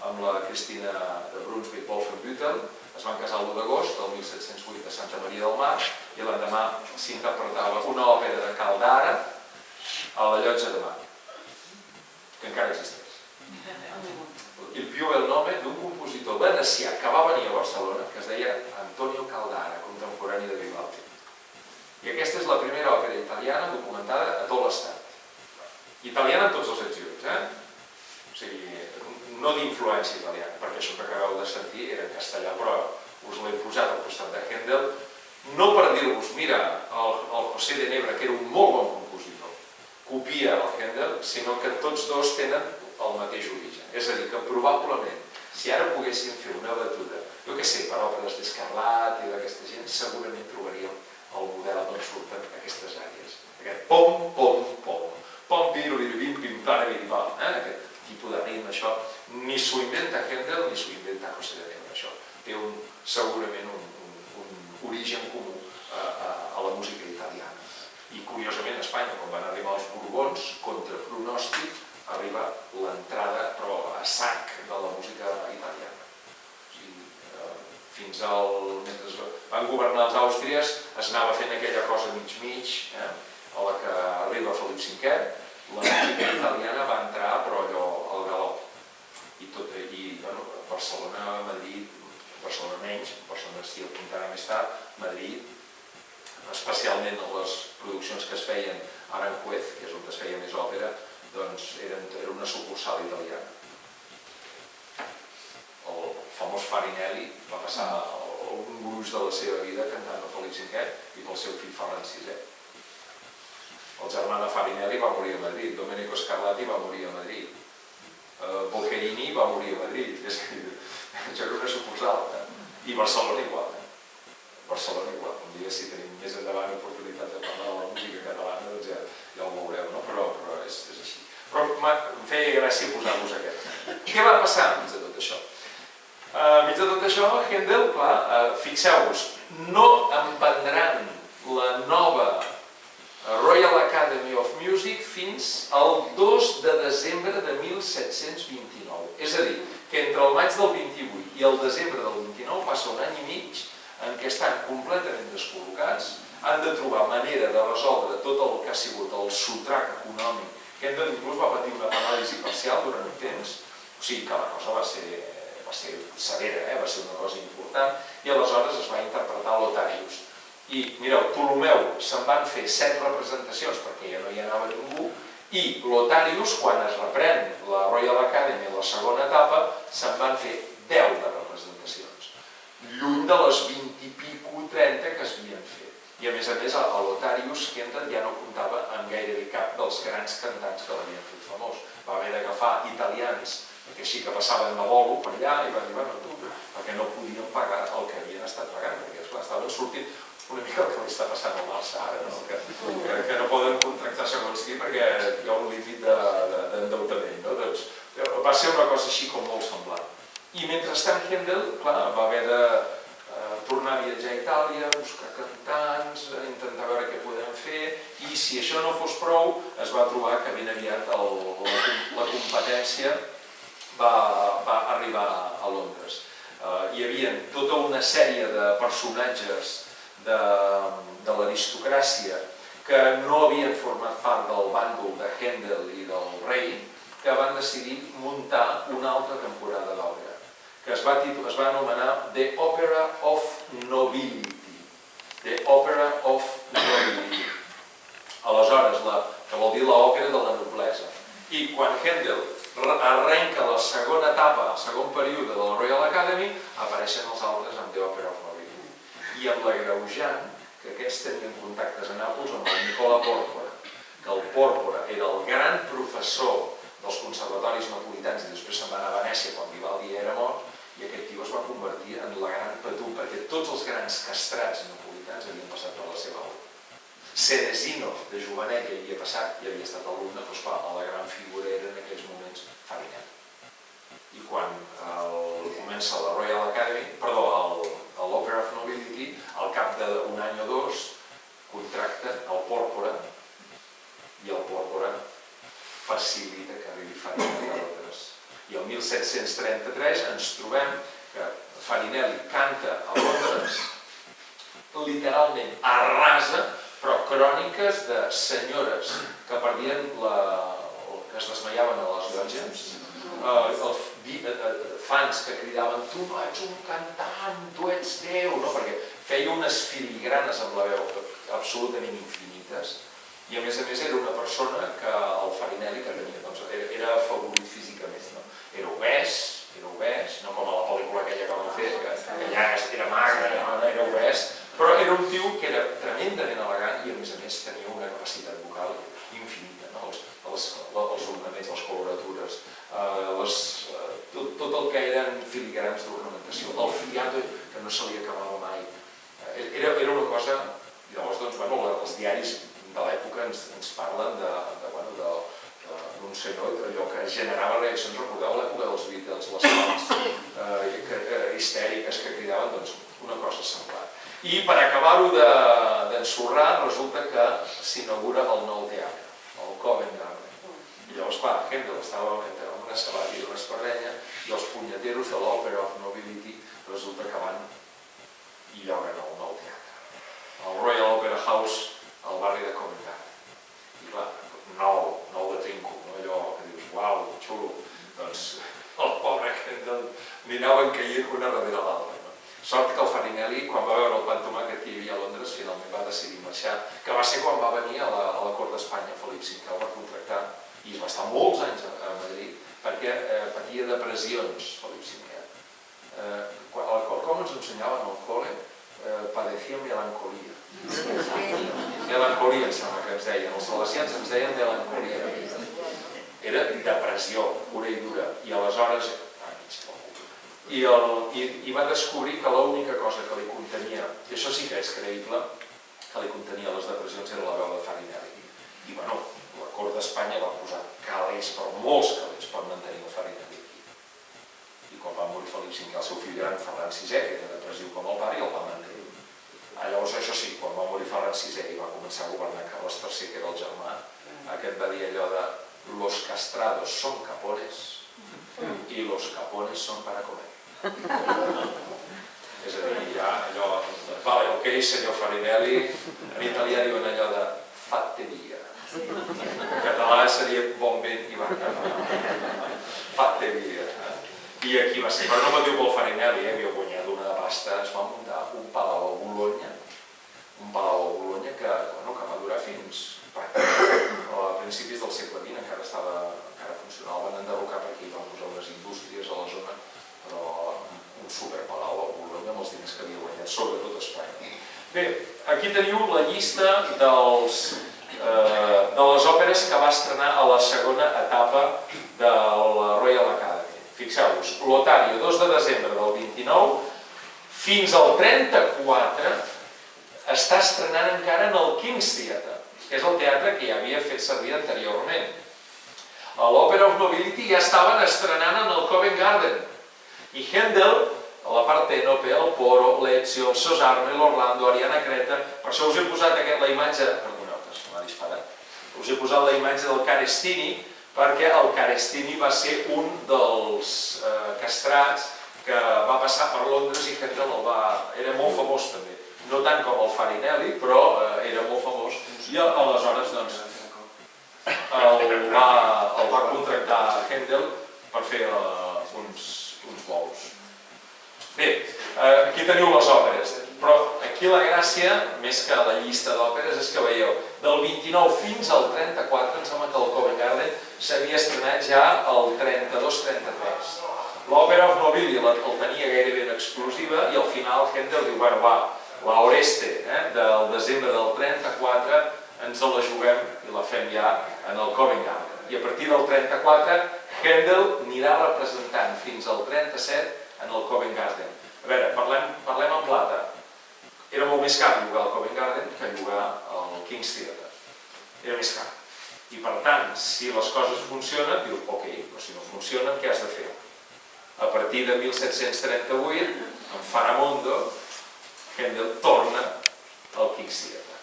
amb la Cristina de Brunswick-Wolfenbüttel. Es van casar l'1 d'agost del 1708 a Santa Maria del Mar i l'endemà s'interpretava una òpera de Caldara a la Llotja de Mar, que encara existeix. Il più bel nome d'un compositor venecià que va venir a Barcelona, que es deia Antonio Caldara, contemporani de Vivaldi. I aquesta és la primera òpera italiana documentada a tot l'estat. Italiana en tots els sentits, o sigui, no d'influència italiana, perquè això que acabeu de sentir era en castellà, però us l'he posat al costat de Händel, no per dir-vos, mira, el José de Nebra, que era un molt bon compositor, copia el Händel, sinó que tots dos tenen el mateix origen. És a dir, que probablement, si ara poguéssim fer una batuda, jo què sé, per òperes d'Escarlat i d'aquesta gent, segurament trobaríem el model d'on surten aquestes àrees. Aquest pom, pom, pom, pom, piru-liru-bim, pim-para-bim-pam, aquest tipus de ritme, això, ni s'ho inventa Händel ni s'ho inventa José de Nebra, això. Té segurament un origen comú a la música italiana. I curiosament a Espanya, quan van arribar els Borbons, contra pronòstic, arriba l'entrada, però a sac, de la música italiana. Fins mentre van governar els Àustries, es anava fent aquella cosa mig-mig, a la que arriba Felip V, la música italiana va entrar, però allò, al galop. I Barcelona, Madrid, Barcelona menys, Barcelona s'hi apuntarà més tard, Madrid, especialment en les produccions que es feien a Aranjuez, que és on es feia més òpera, doncs era una sucursal italiana. El famós Farinelli va passar un gruix de la seva vida cantant a Felip V i pel seu fill Ferran VI. El germà de Farinelli va morir a Madrid, Domenico Scarlatti va morir a Madrid, Boccherini va morir a Madrid, és a dir, això era una sucursal. I Barcelona igual. Barcelona igual. Un dia si tenim més endavant oportunitat de parlar de la música catalana, doncs ja ho veureu, no? Però és així. Però em feia gràcia posar-vos aquest. Què va passar enmig de tot això? Enmig de tot això, Händel, clar, fixeu-vos, no emprendran la nova Royal Academy of Music fins al 2 de desembre de 1729. És a dir, que entre el maig del 28 i el desembre del 29 passa un any i mig en què estan completament descol·locats, han de trobar manera de resoldre tot el que ha sigut el sotrac econòmic. Händel inclús va patir una paràlisi parcial durant un temps, o sigui que la cosa va ser severa, va ser una cosa important, i aleshores es va interpretar l'Otarius. I mireu, Ptolomeu se'n van fer 7 representacions perquè ja no hi anava ningú, i l'Otarius, quan es reprèn la Royal Academy en la segona etapa, se'n van fer 10 de representacions, lluny de les 20 i pico, 30 que s'havien fet. I a més, l'Otarius Händel ja no comptava amb gairebé cap dels grans cantants que l'havien fet famós. Va haver d'agafar italians, que així que passaven de bolo per allà, i van dir, bueno, tu, perquè no podien pagar el que havien estat pagant, perquè esclar, estaven sortint una mica el que li està passant al Barça ara, que no poden contractar segons qui perquè hi ha un límit d'endeutament. Doncs va ser una cosa així com molt semblant. I mentrestant Händel, clar, va haver de tornar a viatjar a Itàlia, buscar cantants, intentar veure què podem fer, i si això no fos prou, es va trobar que ben aviat la competència va arribar a Londres. Hi havia tota una sèrie de personatges de l'aristocràcia que no havien format part del bàndol de Händel i del rei, que van decidir muntar una altra temporada d'òpera, que es va anomenar The Opera of Nobility. The Opera of Nobility. Aleshores, que vol dir l'òpera de la noblesa. I quan Handel arrenca la segona etapa, el segon període de la Royal Academy, apareixen els altres amb The Opera of Nobility. I amb l'agreujant que aquests tenien contactes a Nàpols amb el Nicola Porpora, que el Porpora era el gran professor dels conservatoris napolitans i després se'n va anar a Venècia quan Vivaldi era mort, i aquest tio es va convertir en la gran patú perquè tots els grans castrats napolitans havien passat per la seva obra. Ceresino, de jovenet, ja havia passat i havia estat alumne, doncs clar, la gran figura era en aquells moments Farinelli. I quan comença la Royal Academy, l'Opera of Nobility, al cap d'un any o dos, contracta el Porpora i el Porpora facilita que arribi Farinelli a Londres. I el 1733 ens trobem que Farinelli canta a Londres, literalment arrasa, però cròniques de senyores que perdien que es desmaiaven a les llotges, fans que cridaven tu no ets un cantant, tu ets Déu, perquè feia unes filigranes amb la veu absolutament infinites i a més era una persona que el Farinelli que tenia, era afavorit físicament, era obès, no com a la pel·lícula aquella que van fer, que ja era magre, era obès, però era un tio que era tremendament elegant i a més tenia una capacitat vocal infinita, els ornaments, les coloratures, tot el que eren filigrans d'ornamentació, el fiato que no se li acabava mai. Era una cosa, i llavors els diaris de l'època ens parlen d'un senyor allò que generava reaccions. Recordeu l'època dels Beatles, les fans histèriques que cridaven, doncs una cosa semblant. I per acabar-ho d'ensorrar, resulta que s'inaugura el nou teatre, el Covent Garden. I llavors, clar, Handel estava entre una sabata i una espardenya i els punyeteros de l'Opera of Nobility resulta que van i lloguen el nou teatre, el Royal Opera House al barri de Covent Garden. I clar, nou de trinco, allò que dius, uau, xulo, doncs el pobre Handel n'hi anaven caient una darrere l'altra. Sort que el Farinelli, quan va veure el pantomàquet que hi havia a Londres, finalment va decidir marxar, que va ser quan va venir a la cort d'Espanya, Felip V, que el va contractar, i es va estar molts anys a Madrid, perquè patia depressions, Felip V. Com ens ensenyaven al col·le, padecia melancolia. Melancolia, em sembla que ens deien, els salesians ens deien melancolia. Era depressió, pura i dura, i aleshores i va descobrir que l'única cosa que li contenia, i això sí que és creïble, que li contenia les depressions era la veu de Farinelli. I la cort d'Espanya va posar calés, però molts calés, per mantenir el Farinelli aquí. I quan va morir Felip V, el seu fill gran, Ferran VI, que era depressiu com el pare, el va mantenir. Llavors, això sí, quan va morir Ferran VI i va començar a governar Carles III, que era el germà, aquest va dir allò de los castrados son capones i los capones son para comer. És a dir, ja allò, vale, ok, senyor Farinelli, en italià diuen allò de fatte via. En català seria bon vent i barca. Fatte via. I aquí va ser, però no patiu pel Farinelli, havia guanyat una de pasta, es va muntar un palau a Bolonya, que va durar fins a principis del segle XX, encara funcionava, van enderrocar per aquí, van posar unes indústries a la zona, però un superpalau a Bolonya amb els diners que havia guanyat, sobretot a Espanya. Bé, aquí teniu la llista de les òperes que va estrenar a la segona etapa de la Royal Academy. Fixeu-vos, Lotario, 2 de desembre del 29, fins al 34 està estrenant encara en el King's Theatre, que és el teatre que ja havia fet servir anteriorment. A l'Opera of Nobility ja estaven estrenant en el Covent Garden. I Handel, a la part tenope, el Poro, l'Ezio, el Sosarme, l'Orlando, Ariana Creta, per això us he posat la imatge, perdoneu, que se m'ha disparat, us he posat la imatge del Carestini, perquè el Carestini va ser un dels castrats que va passar per Londres i Handel era molt famós també. No tant com el Farinelli, però era molt famós. I aleshores el va contractar Handel per fer uns bous. Bé, aquí teniu les òperes, però aquí Aquí la gràcia, més que la llista d'òperes, és que veieu, del 29 fins al 34, em sembla que el Covent Garden s'havia estrenat ja el 32-33. L'Òpera of Nobility el tenia gairebé en exclusiva i al final Händel diu, bueno, va, l'Oreste del desembre del 34 ens la juguem i la fem ja en el Covent Garden. I a partir del 34 Händel anirà representant fins al 37 en el Covent Garden. A veure, parlem en plata. Era molt més car jugar al Covent Garden que jugar al King's Theatre. Era més car. I per tant, si les coses funcionen, dius, ok, però si no funcionen, què has de fer? A partir de 1738, en Faramondo, Händel torna al King's Theatre.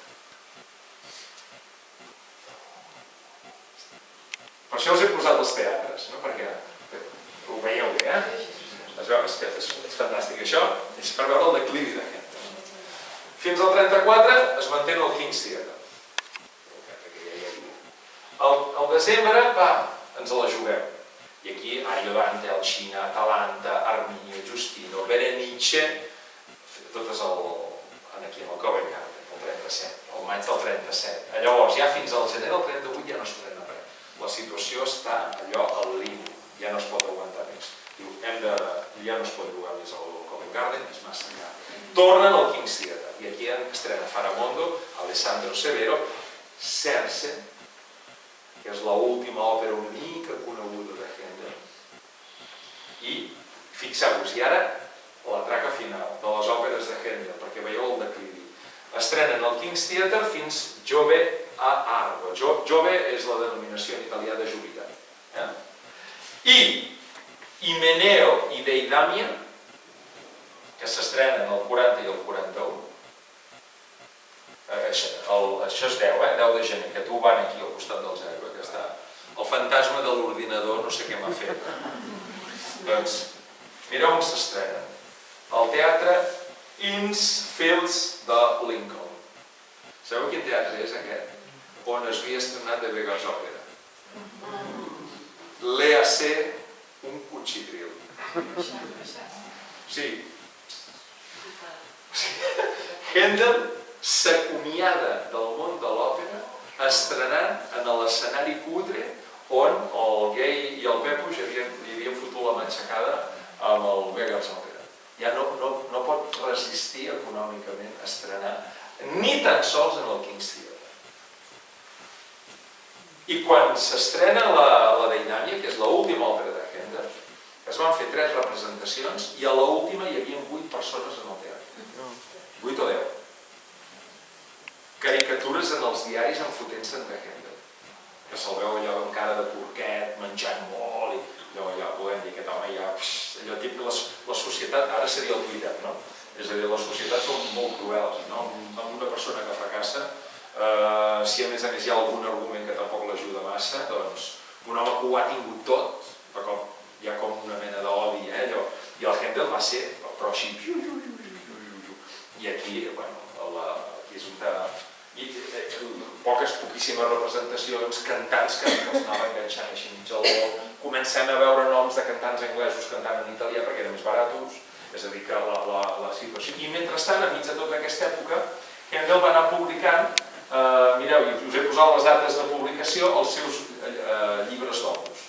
Per això us he posat els teatres, no? Perquè ho veieu bé, Es veu, és fantàstic. Això és per veure el declivi de Händel. Fins al 34 es manté el King's Theatre. Al desembre, va, ens la juguem. I aquí Ariodante, Alcina, Atalanta, Arminio, Giustino, Berenice, totes aquí en el Covent Garden, el 37, el maig del 37. Llavors, ja fins al gener del 38 ja no es trena res. La situació està allò al límit, ja no es pot aguantar més. Diu, ja no es pot jugar més al Covent Garden, és massa car. Tornen al King's Theatre, i aquí estrena Faramondo, Alessandro Severo, Circe, que és l'última òpera una mica coneguda de Händel. I fixeu-vos, i ara la traca final de les òperes de Händel, perquè veieu el declivi. Estrenen al King's Theatre fins Giove a Argo. Giove és la denominació en italià de Júpiter. I Himeneo i Deidamia, que s'estrenen el 40 i el 41. Això és 10, 10 de gener, que tu van aquí al costat del 0, que està el fantasma de l'ordinador, no sé què m'ha fet. Doncs, mireu on s'estrenen. El teatre Inns Fields de Lincoln. Sabeu quin teatre és aquest? On es havia estrenat de Vegas Òpera. Léase un cuchitril. Sí. Händel s'acomiada del món de l'òpera estrenant en l'escenari cutre on el Gay i el Pepo li havien fotut la matxacada amb el Vegas Òpera. Ja no pot resistir econòmicament a estrenar ni tan sols en el King's Theatre. I quan s'estrena la Deidamia, que és l'última òpera de Händel, es van fer 3 representacions i a l'última hi havia 8 persones en el teatre. 8 o 10. Caricatures en els diaris enfotent-se'n de Händel, que se'l veu allò amb cara de porquet, menjant molt, i allò ja podem dir, aquest home ja... allò tipus, la societat, ara seria el Twitter, no? És a dir, les societats són molt cruels, no? Amb una persona que fracassa, si a més hi ha algun argument que tampoc l'ajuda massa, doncs un home que ho ha tingut tot, hi ha com una mena d'odi, allò, i el Händel va ser, però així, i aquí, bueno, aquí és un poquíssimes representacions, cantants que els anaven enganxant així mig al vol. Comencem a veure noms de cantants anglesos cantant en italià perquè eren més baratos, és a dir, que la situació... I mentrestant, enmig de tota aquesta època, Händel va anar publicant, mireu, us he posat les dates de publicació, els seus llibres d'opus.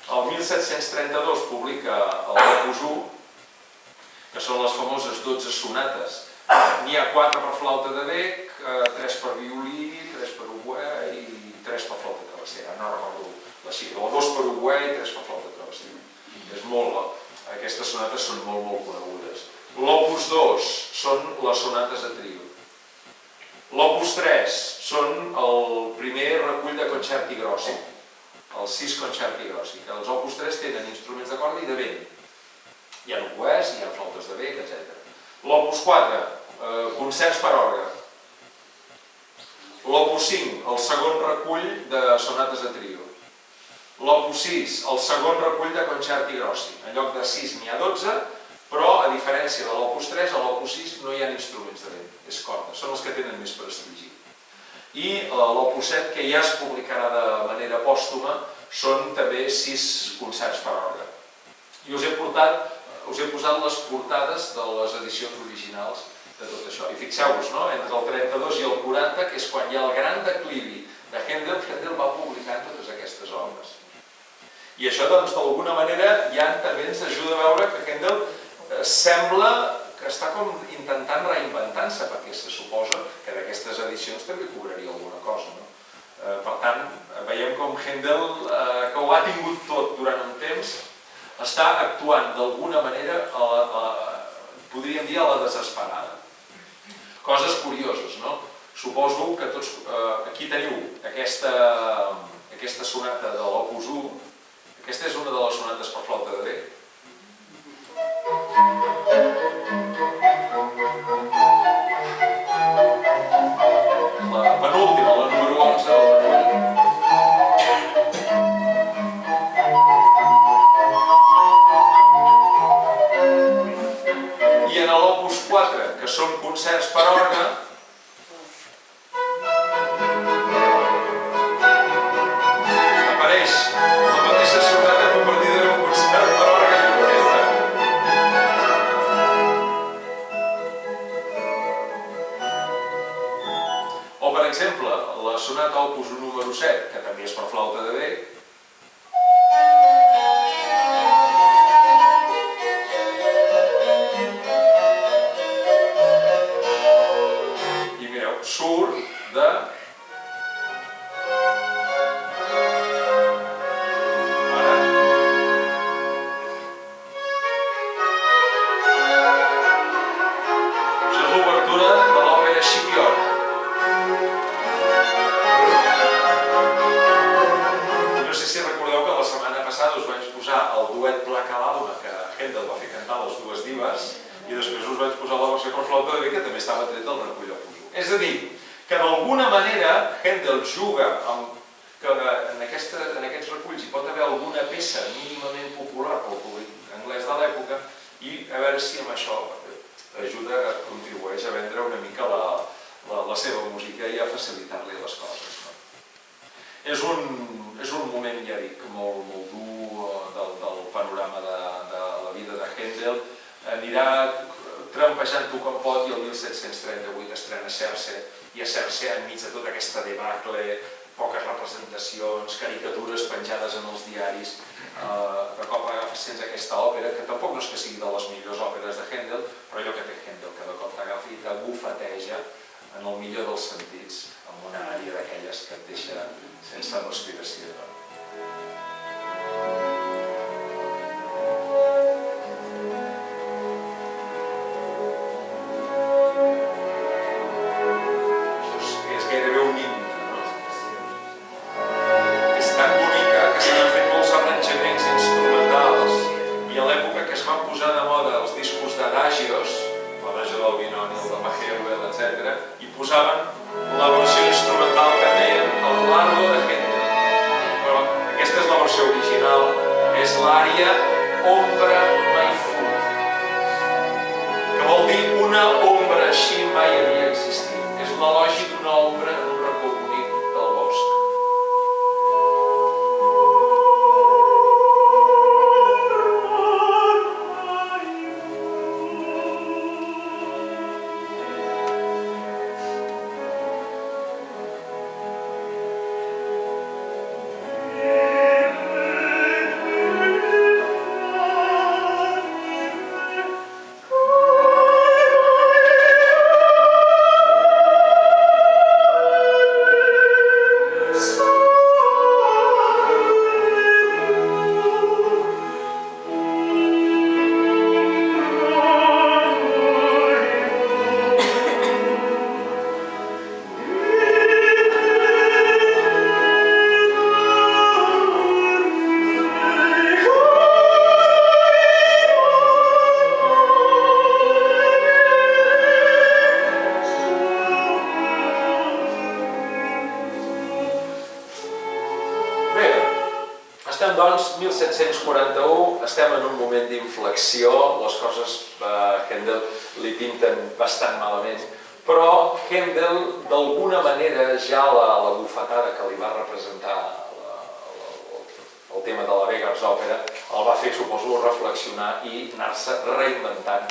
El 1732 publica l'Opus 1, que són les famoses 12 sonates. N'hi ha 4 per flauta de bec, 3 per violí, 3 per oboè i 3 per flauta travessera. No recordo la xifra, o 2 per oboè i 3 per flauta travessera. És molt, aquestes sonates són molt conegudes. L'Opus 2 són les sonates a trio. L'Opus 3 són el primer recull de concerti grossi, els 6 concerti grossi, que els Opus 3 tenen instruments de corda i de vent. Hi ha oboès, hi ha flautes de bec, etc. L'Opus 4, concerts per orgue. L'Opus 5, el segon recull de sonates a trio. L'Opus 6, el segon recull de concerti grossi. En lloc de 6 n'hi ha 12, però a diferència de l'Opus 3, a l'Opus 6 no hi ha instruments de vent, és corda, són els que tenen més prestigi. I l'Opus 7, que ja es publicarà de manera pòstuma, són també 6 concerts per orgue. I us he posat les portades de les edicions originals tot això. I fixeu-vos, no? Entre el 32 i el 40, que és quan hi ha el gran declivi de Händel, Händel va publicant totes aquestes obres. I això, doncs, d'alguna manera, ja també ens ajuda a veure que Händel sembla que està com intentant reinventant-se, perquè se suposa que d'aquestes edicions també cobraria alguna cosa, no? Per tant, veiem com Händel, que ho ha tingut tot durant un temps, està actuant d'alguna manera, podríem dir, a la desesperada. Coses curioses, no? Suposo que tots... Aquí teniu aquesta sonata de l'Opus 1. Aquesta és una de les sonates per flauta de bé. La penúltima, la número 11 del recull. I en l'Opus 4, que són concerts per orgue, apareix la mateixa sonata compartida en un concert per orgue i orquestra. O, per exemple, la sonata Opus número 7, que també és per flauta de bé, i mireu, surt de... Això és l'obertura de l'òpera Scipione. No sé si recordeu que la setmana passada us vaig posar el duet Placa l'Alma que Händel va fer cantar les dues divas i després us vaig posar la versió per flauta de bé que també estava tret del recull Opus 1. És a dir, que d'alguna manera Händel juga amb que en aquests reculls hi pot haver alguna peça mínimament popular pel públic anglès de l'època i a veure si amb això ajuda, contribueix a vendre una mica la seva música i a facilitar-li les coses. És un moment, ja dic, molt dur del panorama de la vida de Händel. Anirà trampejant-ho com pot i el 1738 estrena Circe, i a Circe, enmig de tota aquesta debacle, poques representacions, caricatures penjades en els diaris, de cop agafes sense aquesta òpera, que tampoc no és que sigui de les millors òperes de Händel, però allò que té Händel, que de cop t'agafa i t'abufeteja en el millor dels sentits, amb una àrea d'aquelles que et deixa sense respiració. És gairebé un himne, no? És tan bonica que se n'han fet molts arranjaments instrumentals i a l'època que es van posar de moda els discos d'adagios, l'adagio del Binoni, el de Pachelbel, etc., i posaven la versió instrumental que deien el Largo de Händel. Però aquesta és la versió original, és l'ària Ombra mai fu, que vol dir una ombra així mai havia existit. És l'elogi d'una ombra en un racó bonic del bosc. Estem, doncs, 1741, estem en un moment d'inflexió, les coses a Händel li pinten bastant malament, però Händel, d'alguna manera, ja la bufetada que li va representar el tema de la Beggars Òpera, el va fer, suposo, reflexionar i anar-se reinventant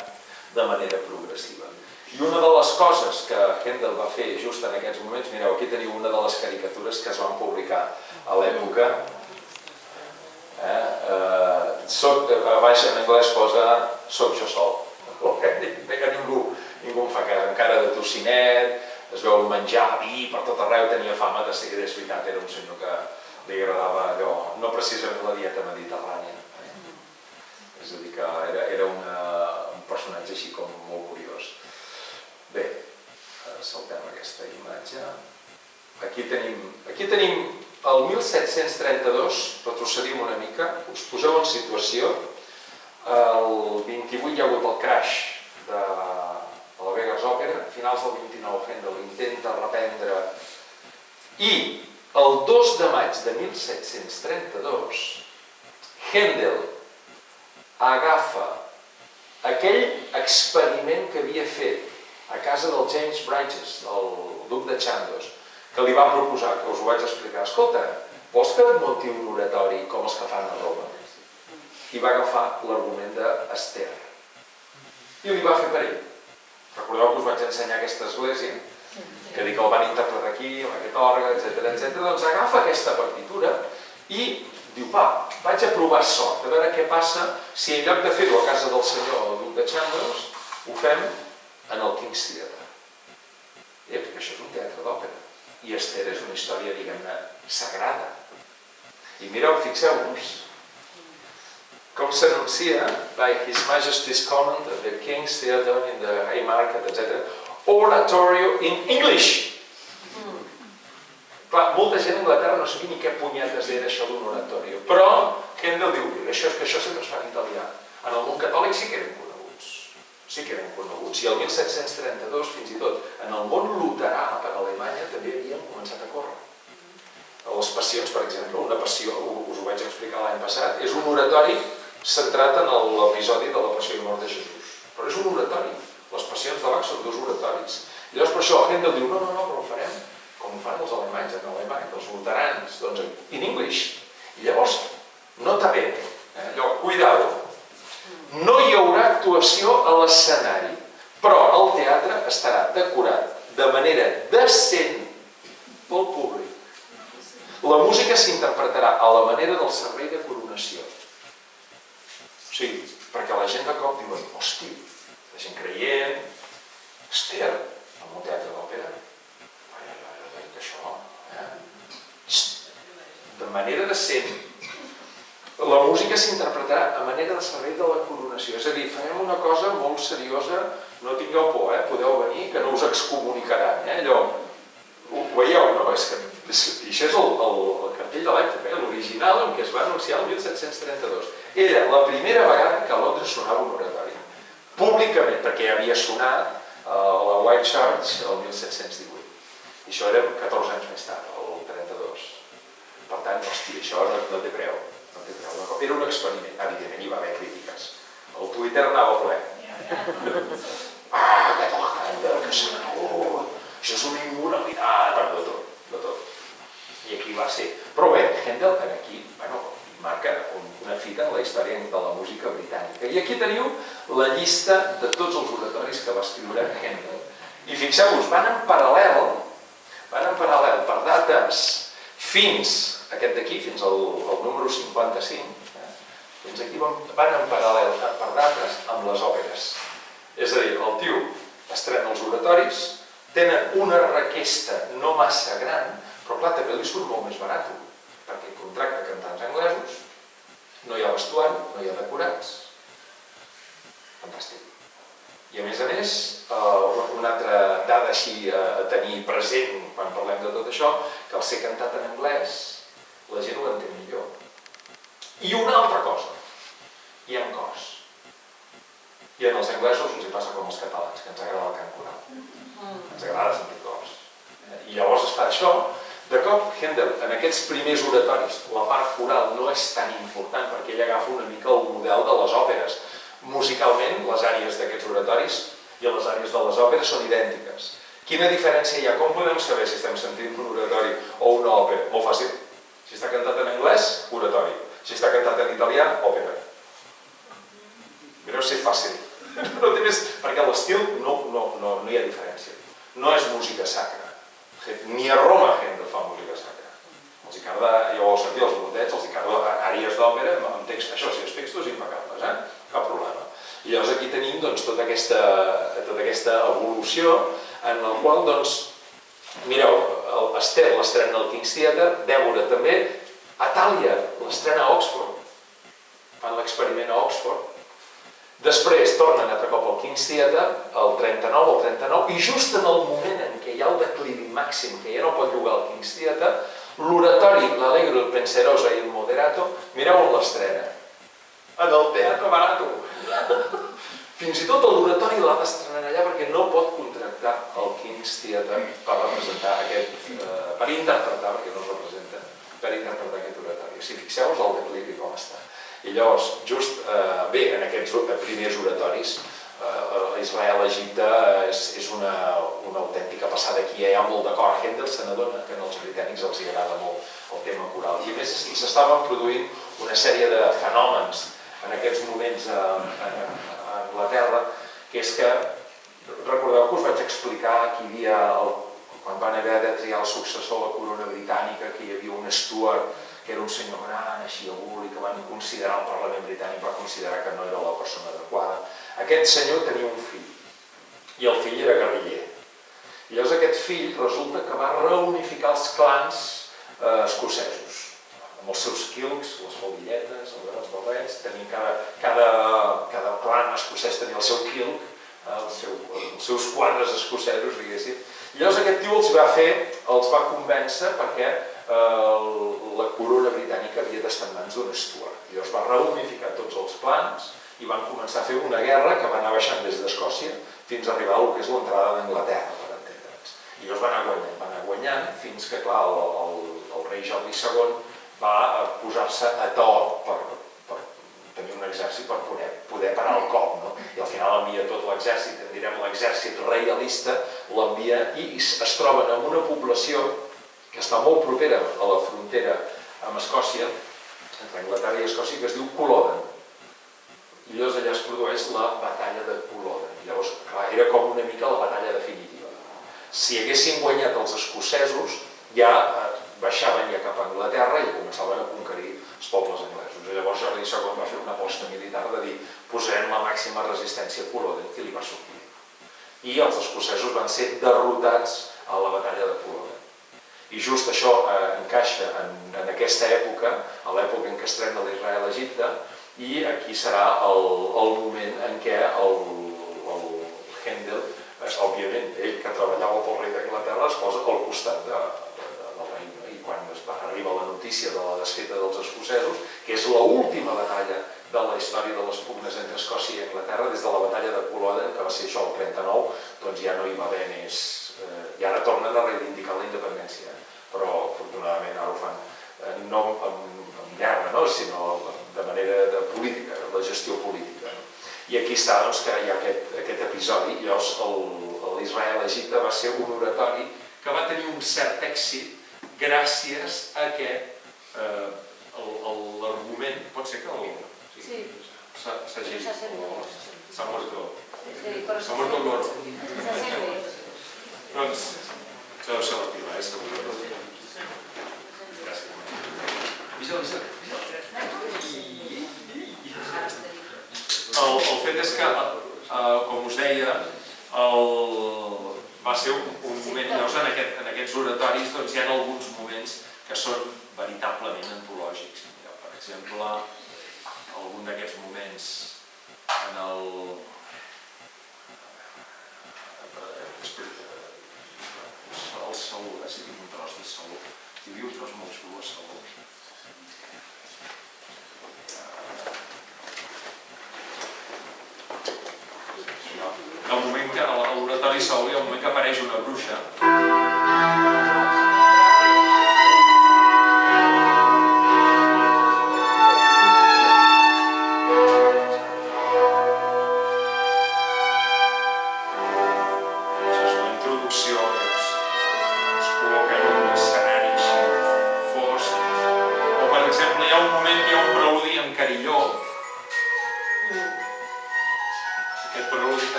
de manera progressiva. I una de les coses que Händel va fer just en aquests moments, mireu, aquí teniu una de les caricatures que es van publicar a l'època. A baix en anglès posa "soc jo sol". Ningú em fa cas, amb cara de tocinet, es veu menjar vi per tot arreu, tenia fama de ser, és veritat, era un senyor que li agradava allò, no precisament la dieta mediterrània. És a dir, que era un personatge així com molt curiós. Bé, saltem aquesta imatge. Aquí tenim el 1732, retrocedim una mica, us poseu en situació. El 28 hi ha hagut el crash de la Vegas Òpera, a finals del 29 Händel intenta reprendre i el 2 de maig de 1732 Händel agafa aquell experiment que havia fet a casa del James Bridges, el duc de Chandos, que li va proposar, que us ho vaig explicar, escolta, vols que et munti un oratori com els que fan a Roma? I va agafar l'argument d'Ester. I li va fer per ell. Recordeu que us vaig ensenyar aquesta església, que dic que el van interpretar aquí, amb aquest òrgan, etc. Doncs agafa aquesta partitura i diu, va, vaig a provar sort, a veure què passa si en lloc de fer-ho a casa del senyor, el duc de Chandos, ho fem en el King's Theatre. Perquè això és un teatre d'òpera. I Esther és una història, diguem-ne, sagrada. I mireu, fixeu-vos, com s'anuncia by His Majesty's Command of the King's Theatre in the Haymarket, etc. Oratorio in English. Clar, molta gent a Anglaterra no sabia ni què punyetes era això d'un oratorio, però Händel diu que això sempre es fa en italià. En el món catòlic sí que eren coneguts, i el 1732 fins i tot en el món luterà per Alemanya també havien començat a córrer. Les passions, per exemple, una passió, us ho vaig explicar l'any passat, és un oratori centrat en l'episodi de la passió i mort de Jesús, però és un oratori. Les passions de Bach són 2 oratoris. Llavors per això Händel diu, no, però ho farem com ho fan els alemanys en alemany, els luterans, doncs in English. I llavors, nota bé, allò, cuidado, no hi haurà actuació a l'escenari, però el teatre estarà decorat de manera decent pel públic. La música s'interpretarà a la manera del servei de coronació. O sigui, perquè la gent de cop diuen, hosti, la gent creient, Esther, en un teatre d'òpera, que això, de manera decent. La música s'interpretarà a manera de servei de la coronació, és a dir, farem una cosa molt seriosa, no tingueu por, podeu venir, que no us excomunicaran, allò, ho veieu, no? I això és el cartell de l'època, l'original en què es va anunciar el 1732. Era la primera vegada que a Londres sonava un oratori, públicament, perquè havia sonat a la White Church el 1718. I això era 14 anys més tard, el 32. Per tant, hòstia, això no té preu. Era un experiment, evidentment hi va haver crítiques. El Twitter anava ple. Que s'ha això és una immoralitat, de tot. I aquí va ser. Però bé, Händel aquí marca una fita en la història de la música britànica. I aquí teniu la llista de tots els oratoris que va escriure Händel. I fixeu-vos, van en paral·lel per dates fins aquest d'aquí, fins al número 55, fins aquí van en paral·lel per dates amb les òperes. És a dir, el tio estrena els oratoris, tenen una requesta no massa gran, però clar, també li surt molt més barat, perquè contracta cantants anglesos, no hi ha vestuari, no hi ha decorats. Fantàstic. I a més, una altra dada així a tenir present quan parlem de tot això, que al ser cantat en anglès, la gent ho entén millor. I una altra cosa, hi ha cors. I en els anglesos els hi passa com als catalans, que ens agrada el cant coral. Ens agrada sentir cors. I llavors, esclar, això, de cop, Händel, en aquests primers oratoris, la part coral no és tan important perquè ell agafa una mica el model de les òperes. Musicalment, les àrees d'aquests oratoris i les àrees de les òperes són idèntiques. Quina diferència hi ha? Com podem saber si estem sentint un oratori o una òpera? Molt fàcil. Si està cantat en anglès, oratori. Si està cantat en italià, òpera. Mireu si és fàcil. No té més, perquè l'estil no hi ha diferència. No és música sacra. Ni a Roma Händel fa música sacra. Els hi carda, ja ho heu sentit, els motets, els hi carda àries d'òpera amb text, això sí, els textos impecables, cap problema. I llavors aquí tenim tota aquesta evolució en la qual, mireu, Esther l'estrena al King's Theatre, Dèbora també, Atàlia l'estrena a Oxford, fan l'experiment a Oxford, després tornen altre cop al King's Theatre, el 39, i just en el moment en què hi ha el declivi màxim, que ja no pot jugar al King's Theatre, l'oratori, l'Allegro, el Penserosa i el Moderato, mireu on l'estrena. En el Teatro Barato. Fins i tot l'oratori l'ha d'estrenar allà perquè no pot contractar el King's Theatre per representar per interpretar, perquè no es representa, per interpretar aquest oratori. Si fixeu-vos el declivi com està. I llavors, just bé, en aquests primers oratoris, Israel-Egipte és una autèntica passada. Aquí hi ha molt d'acord. Händel se n'adona que als britànics els agrada molt el tema coral. I a més s'estaven produint una sèrie de fenòmens en aquests moments a Anglaterra, que és que, recordeu que us vaig explicar que hi havia, quan van haver de triar el successor a la corona britànica, que hi havia un Stuart, que era un senyor gran, així agut, i que van considerar, el Parlament britànic va considerar que no era la persona adequada. Aquest senyor tenia un fill, i el fill era guerriller. I llavors aquest fill resulta que va reunificar els clans escocesos, amb els seus quilcs, les faldilletes, els barrets, tenien cada clan escocès tenia el seu quilc, els seus quadres escocesos, diguéssim. I llavors aquest tio els va convèncer perquè la corona britànica havia d'estar en mans d'un Stuart. Llavors va reunificar tots els clans i van començar a fer una guerra que va anar baixant des d'Escòcia fins a arribar al que és l'entrada d'Anglaterra, per entendre'ns. I llavors va anar guanyant fins que, clar, el rei Jordi II va posar-se a to per tenir un exèrcit per poder parar el cop. I al final envia tot l'exèrcit, en direm l'exèrcit reialista, l'envia i es troben amb una població que està molt propera a la frontera amb Escòcia, entre Anglaterra i Escòcia, que es diu Culloden. I llavors allà es produeix la batalla de Culloden. Llavors, clar, era com una mica la batalla definitiva. Si haguessin guanyat els escocesos, ja baixaven ja cap a Anglaterra i començaven a conquerir els pobles anglesos. Llavors Jordi II va fer una aposta militar de dir posarem la màxima resistència a Culloden, i li va sortir. I els escocesos van ser derrotats a la batalla de Culloden. I just això encaixa en aquesta època, a l'època en què estrena l'Israel-Egipte, i aquí serà el moment en què el Händel, òbviament, ell que treballava pel rei d'Anglaterra, es posa al costat del rei. I quan arriba la notícia de la desfeta dels escocesos, que és l'última batalla de la història de les pugnes entre Escòcia i Anglaterra, des de la batalla de Culloden, que va ser això el 39, doncs ja no hi va haver més... I ara tornen a reivindicar la independència, però afortunadament ara ho fan no amb guerra, sinó de manera política, la gestió política. I aquí està que hi ha aquest episodi. Llavors l'Israel-Egipte va ser un oratori que va tenir un cert èxit gràcies a que l'argument... Pot ser que s'ha llegit? S'ha mort el loro. Doncs, això deu ser la pila, segur. Gràcies. El fet és que, com us deia, va ser un moment, llavors en aquests oratoris hi ha alguns moments que són veritablement antològics. Per exemple, algun d'aquests moments en el Saúl, si tinc un tros de Saúl, hi havia un tros molt xulo a Saúl. El moment que a l'oratori Saúl hi ha un moment que apareix una bruixa.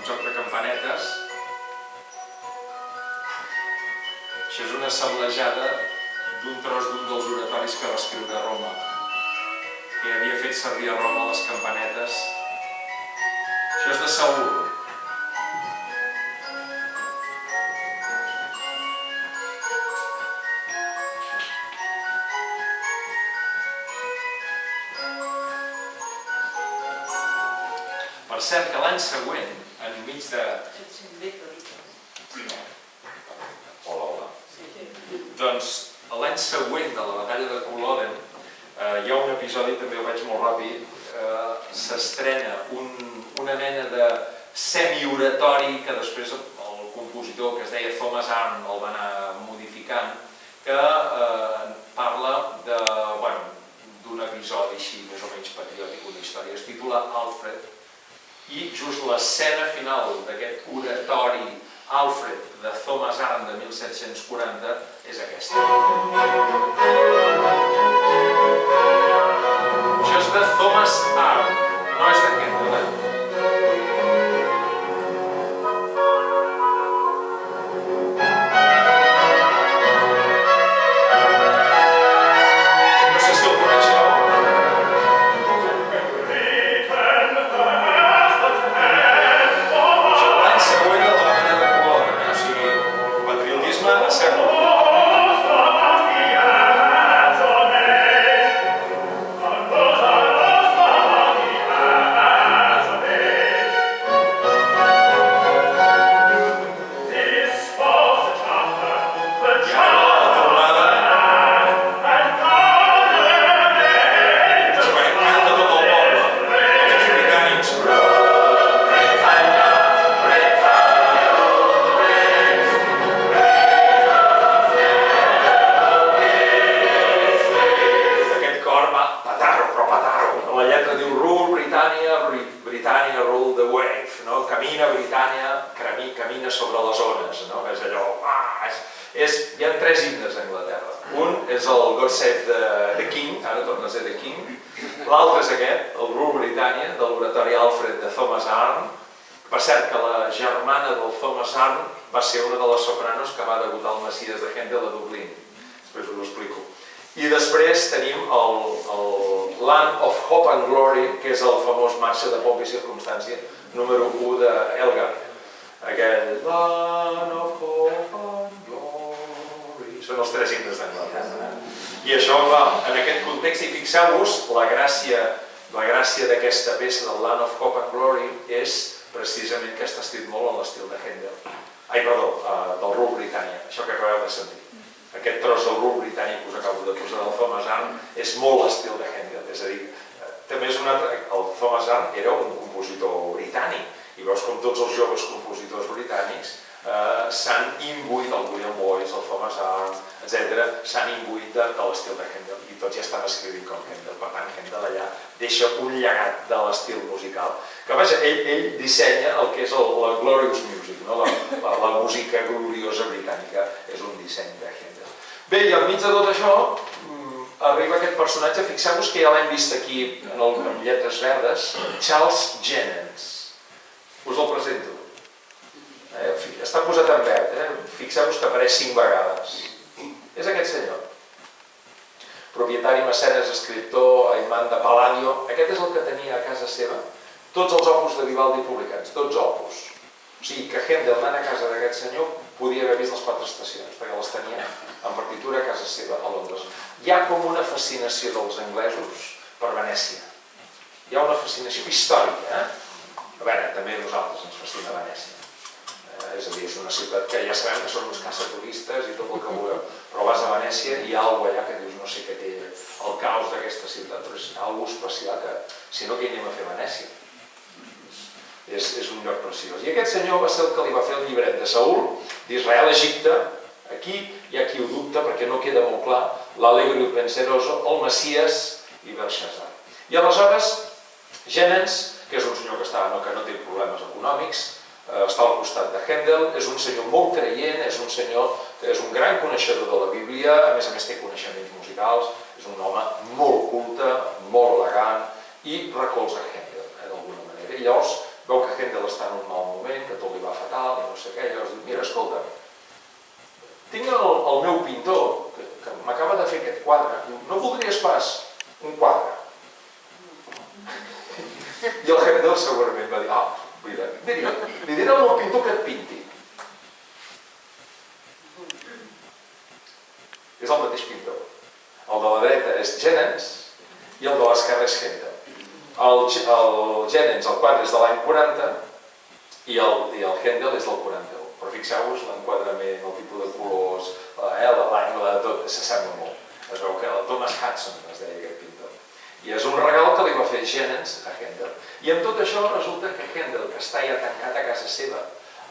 joc de campanetes. Això és una sablejada d'un tros d'un dels oratoris que va escriure a Roma, que havia fet servir a Roma les campanetes. Això és de Saül. Per cert, que l'any següent, enmig de... Hola, hola. Doncs l'any següent de la batalla de Culloden hi ha un episodi, també ho veig molt ràpid, s'estrena una mena de semi-oratori que després el compositor, que es deia Thomas Arne, el va anar modificant, que parla d'un episodi així més o menys patriòtic, una història. Es titula Alfred, i just l'escena final d'aquest oratori Alfred de Thomas Arne de 1740 és aquesta. Això és de Thomas Arne, no és de Handel. No sé si el coneixeu. L'any següent de la batalla de Culloden, o sigui, patriotisme a segle. Britannia rule the wave, no? Camina Britània, camina sobre les ones, no? És allò... Hi ha tres himnes a Anglaterra. Un és el God Save the King, ara torna a ser The King. L'altre és aquest, el Rule Britannia, de l'oratori Alfred de Thomas Arne. Per cert, que la germana del Thomas Arne va ser una de les sopranos que va debutar el Messies de Handel a Dublín. Després us ho explico. I després tenim el Land of Hope and Glory, que és el famós marxa de pompa i circumstància, número 1 d'Elgar. Aquell Land of Hope and Glory... Són els tres himnes d'Anglaterra. I això va en aquest context, i fixeu-vos, la gràcia d'aquesta peça del Land of Hope and Glory és precisament que està escrit molt en l'estil de Handel. Del Rule Britannia, això que acabeu de sentir. Aquest tros del Rule Britànic que us acabo de posar del Thomas Arne és molt l'estil de Handel, és a dir, també és un altre... El Thomas Arne era un compositor britànic i veus com tots els joves compositors britànics s'han imbuït, el William Boyce, el Thomas Arne, etc., s'han imbuït de l'estil de Handel i tots ja estan escrivint com Handel. Per tant, Handel allà deixa un llegat de l'estil musical que, vaja, ell dissenya el que és la glorious music, la música gloriosa britànica, és un disseny de Handel. Bé, i al mig de tot això arriba aquest personatge, fixeu-vos que ja l'hem vist aquí en lletres verdes, Charles Jennens. Us el presento. Està posat en verd, fixeu-vos que apareix 5 vegades. És aquest senyor. Propietari, mecenes, escriptor, aimant de Palladio. Aquest és el que tenia a casa seva tots els opus de Vivaldi publicats, tots opus. O sigui que Handel, anant a casa d'aquest senyor, podia haver vist les 4 estacions, perquè les tenia en partitura a casa seva, a Londres. Hi ha com una fascinació dels anglesos per Venècia. Hi ha una fascinació històrica, A veure, també a nosaltres ens fascina Venècia. És a dir, és una ciutat que ja sabem que són uns caçaturistes i tot el que vulgueu, però vas a Venècia i hi ha alguna cosa allà que dius, no sé què té el caos d'aquesta ciutat, però és alguna cosa especial que, si no, què anem a fer a Venècia? És un lloc preciós. I aquest senyor va ser el que li va fer el llibret de Saül, d'Israel a Egipte. Aquí hi ha qui ho dubta perquè no queda molt clar, l'Allegro Penseroso, el Messies i Belshazzar. I aleshores, Jennens, que és un senyor que no té problemes econòmics, està al costat de Handel, és un senyor molt creient, és un senyor que és un gran coneixedor de la Bíblia, a més té coneixements musicals, és un home molt culte, molt elegant i recolza Handel, d'alguna manera. I llavors veu que Händel està en un mal moment, que tot li va fatal, i no sé què, i llavors diu, mira, escolta, tinc el meu pintor, que m'acaba de fer aquest quadre, diu, no voldries pas un quadre? I el Händel segurament va dir, mira, li diré al meu pintor que et pinti. És el mateix pintor. El de la dreta és Genens i el de l'esquerra és Händel. El Genens, el quadre és de l'any 40 i el Händel és del 41. Però fixeu-vos l'enquadrament, el tipus de colors, l'angle de tot, s'assembla molt. Es veu que el Thomas Hudson es deia aquest pintor. I és un regal que li va fer Genens a Händel. I amb tot això resulta que Händel, que està ja tancat a casa seva,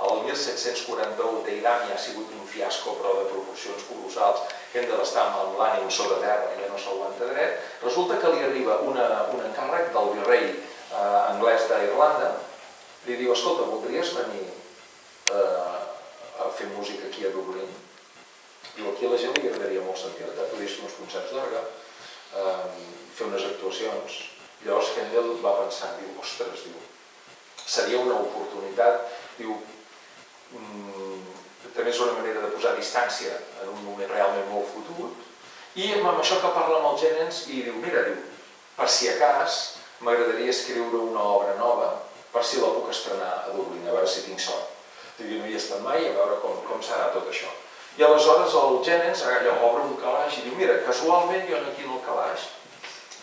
el 1741 d'Eiram ja ha sigut un fiasco però de proporcions colossals, Händel està amb l'ànim sota terra i ja no s'aguanta dret, resulta que li arriba un encàrrec del virrei anglès d'Irlanda, li diu, escolta, voldries venir a fer música aquí a Dublín? Diu, aquí a la gent li agradaria molt sentir-te, podries fer uns concerts d'orgue, fer unes actuacions. Llavors Händel va pensar, diu, ostres, diu, seria una oportunitat, diu, també és una manera de posar distància en un moment realment molt fotut, i amb això que parla amb el Genens i diu, mira, diu, per si a cas m'agradaria escriure una obra nova per si la puc estrenar a Dublín, a veure si tinc sort. Diu, no hi he estat mai, a veure com serà tot això. I aleshores el Genens obre un calaix i diu, mira, casualment jo aquí en el calaix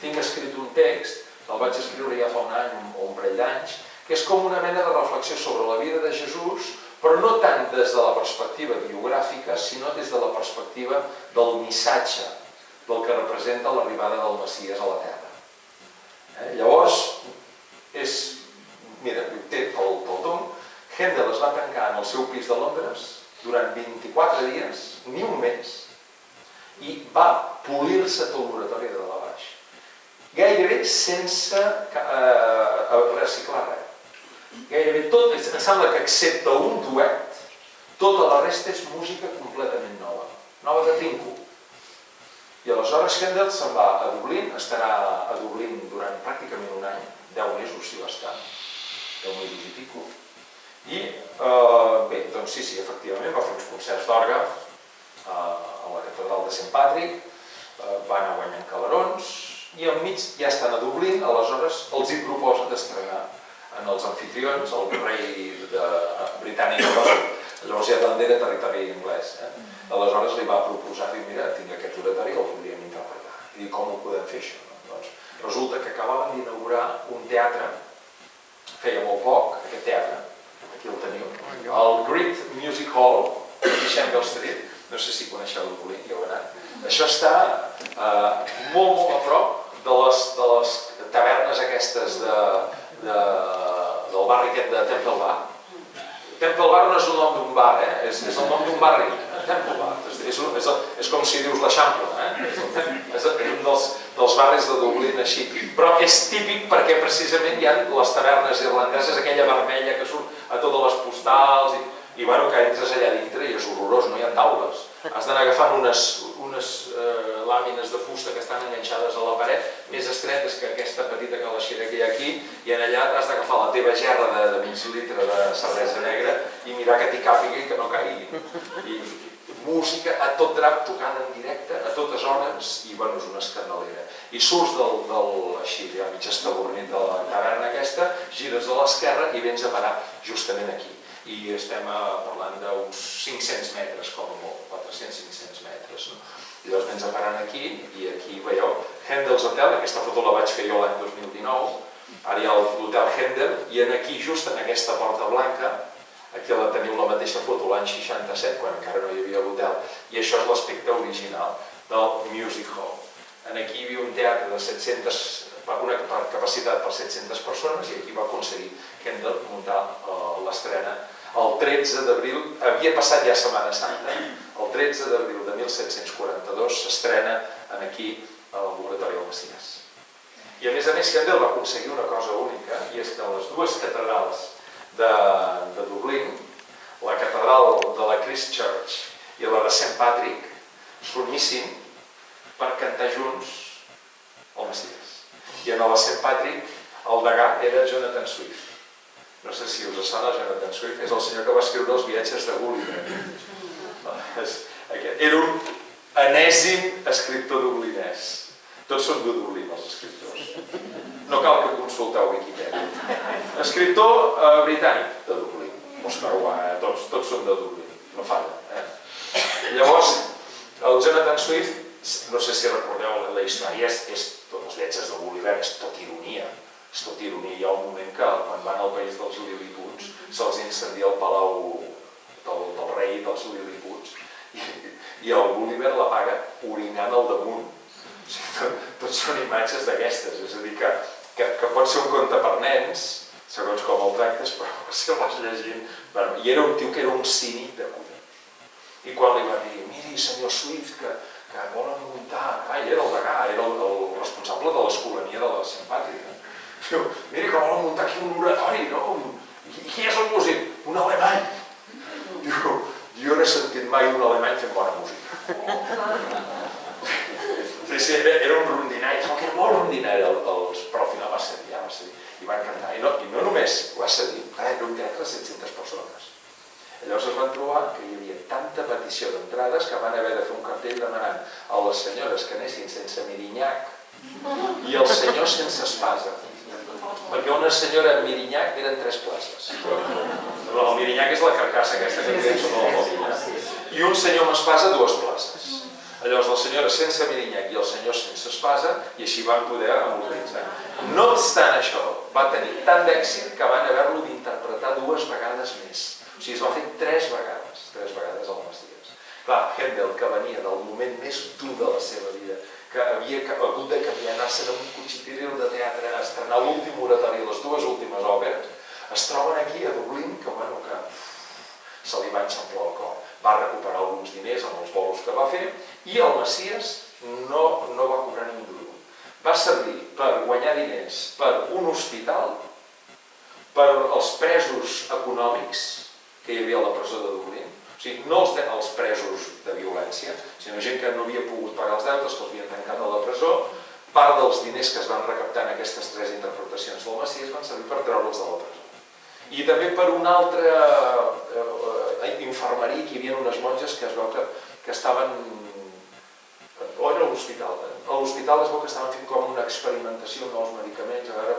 tinc escrit un text, el vaig escriure ja fa un any o un parell d'anys, que és com una mena de reflexió sobre la vida de Jesús, però no tant des de la perspectiva biogràfica, sinó des de la perspectiva del missatge, del que representa l'arribada del Messies a la Terra. Llavors, mira, té el tom, Händel es va tancar en el seu pis de Londres durant 24 dies, ni un mes, i va polir-se tot l'oratori de dalt a baix. Gairebé sense reciclar res. Gairebé tot, em sembla que excepte un duet, tota la resta és música completament nova, nova de trinco. I aleshores Händel se'n va a Dublín, estarà a Dublín durant pràcticament un any, 10 mesos si va estar, 10 mesos i pico. I bé, doncs sí, efectivament, va fer uns concerts d'orgue a la catedral de Sant Patrick, va anar guanyant calarons, i enmig ja estan a Dublín, aleshores els hi proposa d'estrenar en els anfitrions, el virrei britànic, llavors ja també era territori anglès. Aleshores li va proposar, diu, mira, tinc aquest oratori, el podríem interpretar. I diu, com ho podem fer això? Doncs resulta que acabaven d'inaugurar un teatre, feia molt poc, aquest teatre, aquí el teniu, el Great Music Hall, a Shamble Street, no sé si coneixeu Dublín, ja ho he anat. Això està molt, molt a prop de les tavernes aquestes del barri aquest de Temple Bar. Temple Bar no és el nom d'un bar, és el nom d'un barri, Temple Bar. És com si dius l'Eixample, és un dels barris de Dublín així. Però és típic perquè precisament hi ha les tavernes irlandeses, aquella vermella que surt a totes les postals, i bueno, que entres allà dintre i és horrorós, no hi ha taules. Has d'anar agafant unes làmines de fusta que estan enganxades a la paret, més estretes que aquesta petita calaixera que hi ha aquí, i en allà has d'agafar la teva gerra de mig litre de cervesa negra i mirar que t'hi càpiga i que no caigui. I música a tot drap, tocada en directe, a totes hores, i bueno, és una escandalera. I surts així, ja mig estabornit de la taverna aquesta, gires a l'esquerra i vens a parar justament aquí. I estem parlant d'uns 500 metres, com a molt, 400-500 metres. I llavors vens a parar aquí, i aquí veieu Händel's Hotel, aquesta foto la vaig fer jo l'any 2019, ara hi ha l'hotel Händel, i aquí, just en aquesta porta blanca, aquí la teniu la mateixa foto l'any 67, quan encara no hi havia l'hotel, i això és l'aspecte original del Music Hall. Aquí hi havia un teatre de 700, una capacitat per 700 persones, i aquí va aconseguir Händel muntar l'estrena. El 13 d'abril, havia passat ja Setmana Santa, el 13 d'abril de 1742 s'estrena aquí a l'Oratori del Messies. I a més, Händel va aconseguir una cosa única, i és que les dues catedrals de Dublín, la catedral de la Christ Church i la de Sant Patrick, s'unissin per cantar junts el Messies. I en la Sant Patrick el degà era Jonathan Swift. No sé si us sona Jonathan Swift, és el senyor que va escriure els viatges de Gulliver. Era un enèsim escriptor dublinès. Tots són de Dublín, els escriptors. No cal que consulteu Wikipedia. Escriptor britànic de Dublín. Oscar Wilde, tots són de Dublín, no falla. Llavors, el Jonathan Swift, no sé si recordeu la història, els viatges de Gulliver és tot ironia. És tot ironia. Hi ha un moment que, quan van al país dels Liliputs, se'ls incendia el palau del rei dels Liliputs i el Gulliver l'apaga orinant al damunt. Tots són imatges d'aquestes, és a dir, que pot ser un conte per nens, segons com el tractes, però si el vas llegint... I era un tio que era un cínic de collons. I quan li va dir, miri, senyor Swift, que volen muntar... Ell era el degà, era el responsable de l'escolania de la simpàtica. Diu, miri, que volen muntar aquí un oratori, no? I qui és el músic? Un alemany. Diu, jo no he sentit mai un alemany fent bona música. Sí, era un rondinari, que era molt rondinari, però al final va cedir, i van cantar. I no només va cedir, era un teatre de 700 persones. Llavors es van trobar que hi havia tanta petició d'entrades que van haver de fer un cartell demanant a les senyores que anessin sense mirinyac i els senyors sense espasa. Perquè una senyora amb mirinyac eren 3 places. El mirinyac és la carcassa aquesta que tenen sota la família. I un senyor amb espasa, 2 places. Llavors les senyores sense mirinyac i els senyors sense espasa, i així van poder amortitzar. No obstant això, va tenir tant d'èxit que van haver-lo d'interpretar 2 vegades més. O sigui, es va fer 3 vegades al Messies. Clar, Händel, que venia del moment més dur de la seva vida, que havia hagut de canviar, anar-se'n a un cotxitiril de teatre, a estrenar l'últim oratori i les 2 últimes òperes, es troben aquí a Dublín, que se li va enxamplar el cor. Va recuperar alguns diners amb els bolos que va fer i el Messies no va cobrar ni un duro. Va servir per guanyar diners per un hospital, per als presos econòmics que hi havia a la presó de Dublín, o sigui, no els presos de violència, sinó gent que no havia pogut pagar els deutes, que els havien tancat a la presó. Part dels diners que es van recaptar en aquestes 3 interpretacions del Messies van servir per treure'ls de la presó. I també per una altra infermeria, que hi havia unes monges que es veu que estaven... O era a l'hospital. A l'hospital es veu que estaven fent com una experimentació amb els medicaments, a veure,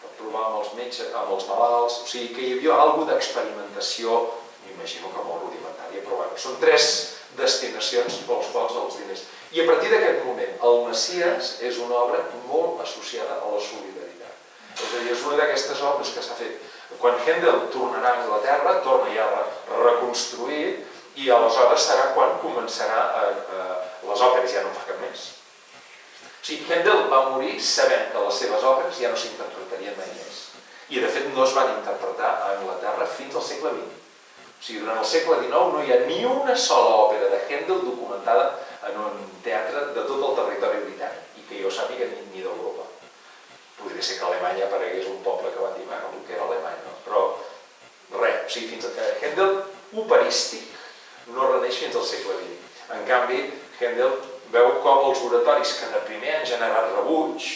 per provar amb els metges, amb els malalts. O sigui, que hi havia alguna d'experimentació, m'imagino que molt rudimentària, però bueno, són 3 destinacions pels quals els diners. I a partir d'aquest moment, el Messies és una obra molt associada a la solidaritat. És a dir, és una d'aquestes obres que s'ha fet. Quan Händel tornarà a Anglaterra, torna ja a reconstruir, i aleshores serà quan començarà les òperes, ja no en fa cap més. O sigui, Händel va morir sabent que les seves òperes ja no s'interpretarien mai més. I de fet no es van interpretar a Anglaterra fins al segle XX. O sigui, durant el segle XIX no hi ha ni una sola òpera de Händel documentada en un teatre de tot el territori britànic, i que jo sàpiga ni d'Europa. Podria ser que a Alemanya aparegués un poble que van dir, bueno, que era alemany, no? Però res, o sigui, fins que Händel operístic no reneix fins al segle XX. En canvi, Händel veu com els oratoris que de primer han generat rebuig,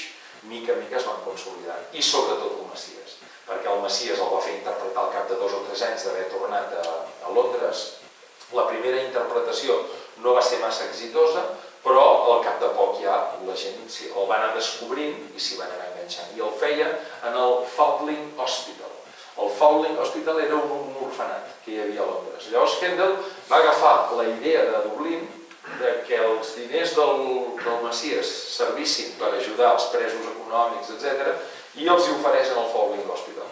mica en mica es van consolidar, i sobretot el Messies, perquè el Messies el va fer interpretar al cap de 2 o 3 anys d'haver tornat a Londres. La primera interpretació no va ser massa exitosa, però al cap de poc ja la gent el va anar descobrint i s'hi van anar enganxant. I el feia en el Foundling Hospital. El Foundling Hospital era un orfenat que hi havia a Londres. Llavors Händel va agafar la idea de Dublín que els diners del Messies servissin per ajudar els presos econòmics, etc., i els hi ofereix en el Foundling Hospital.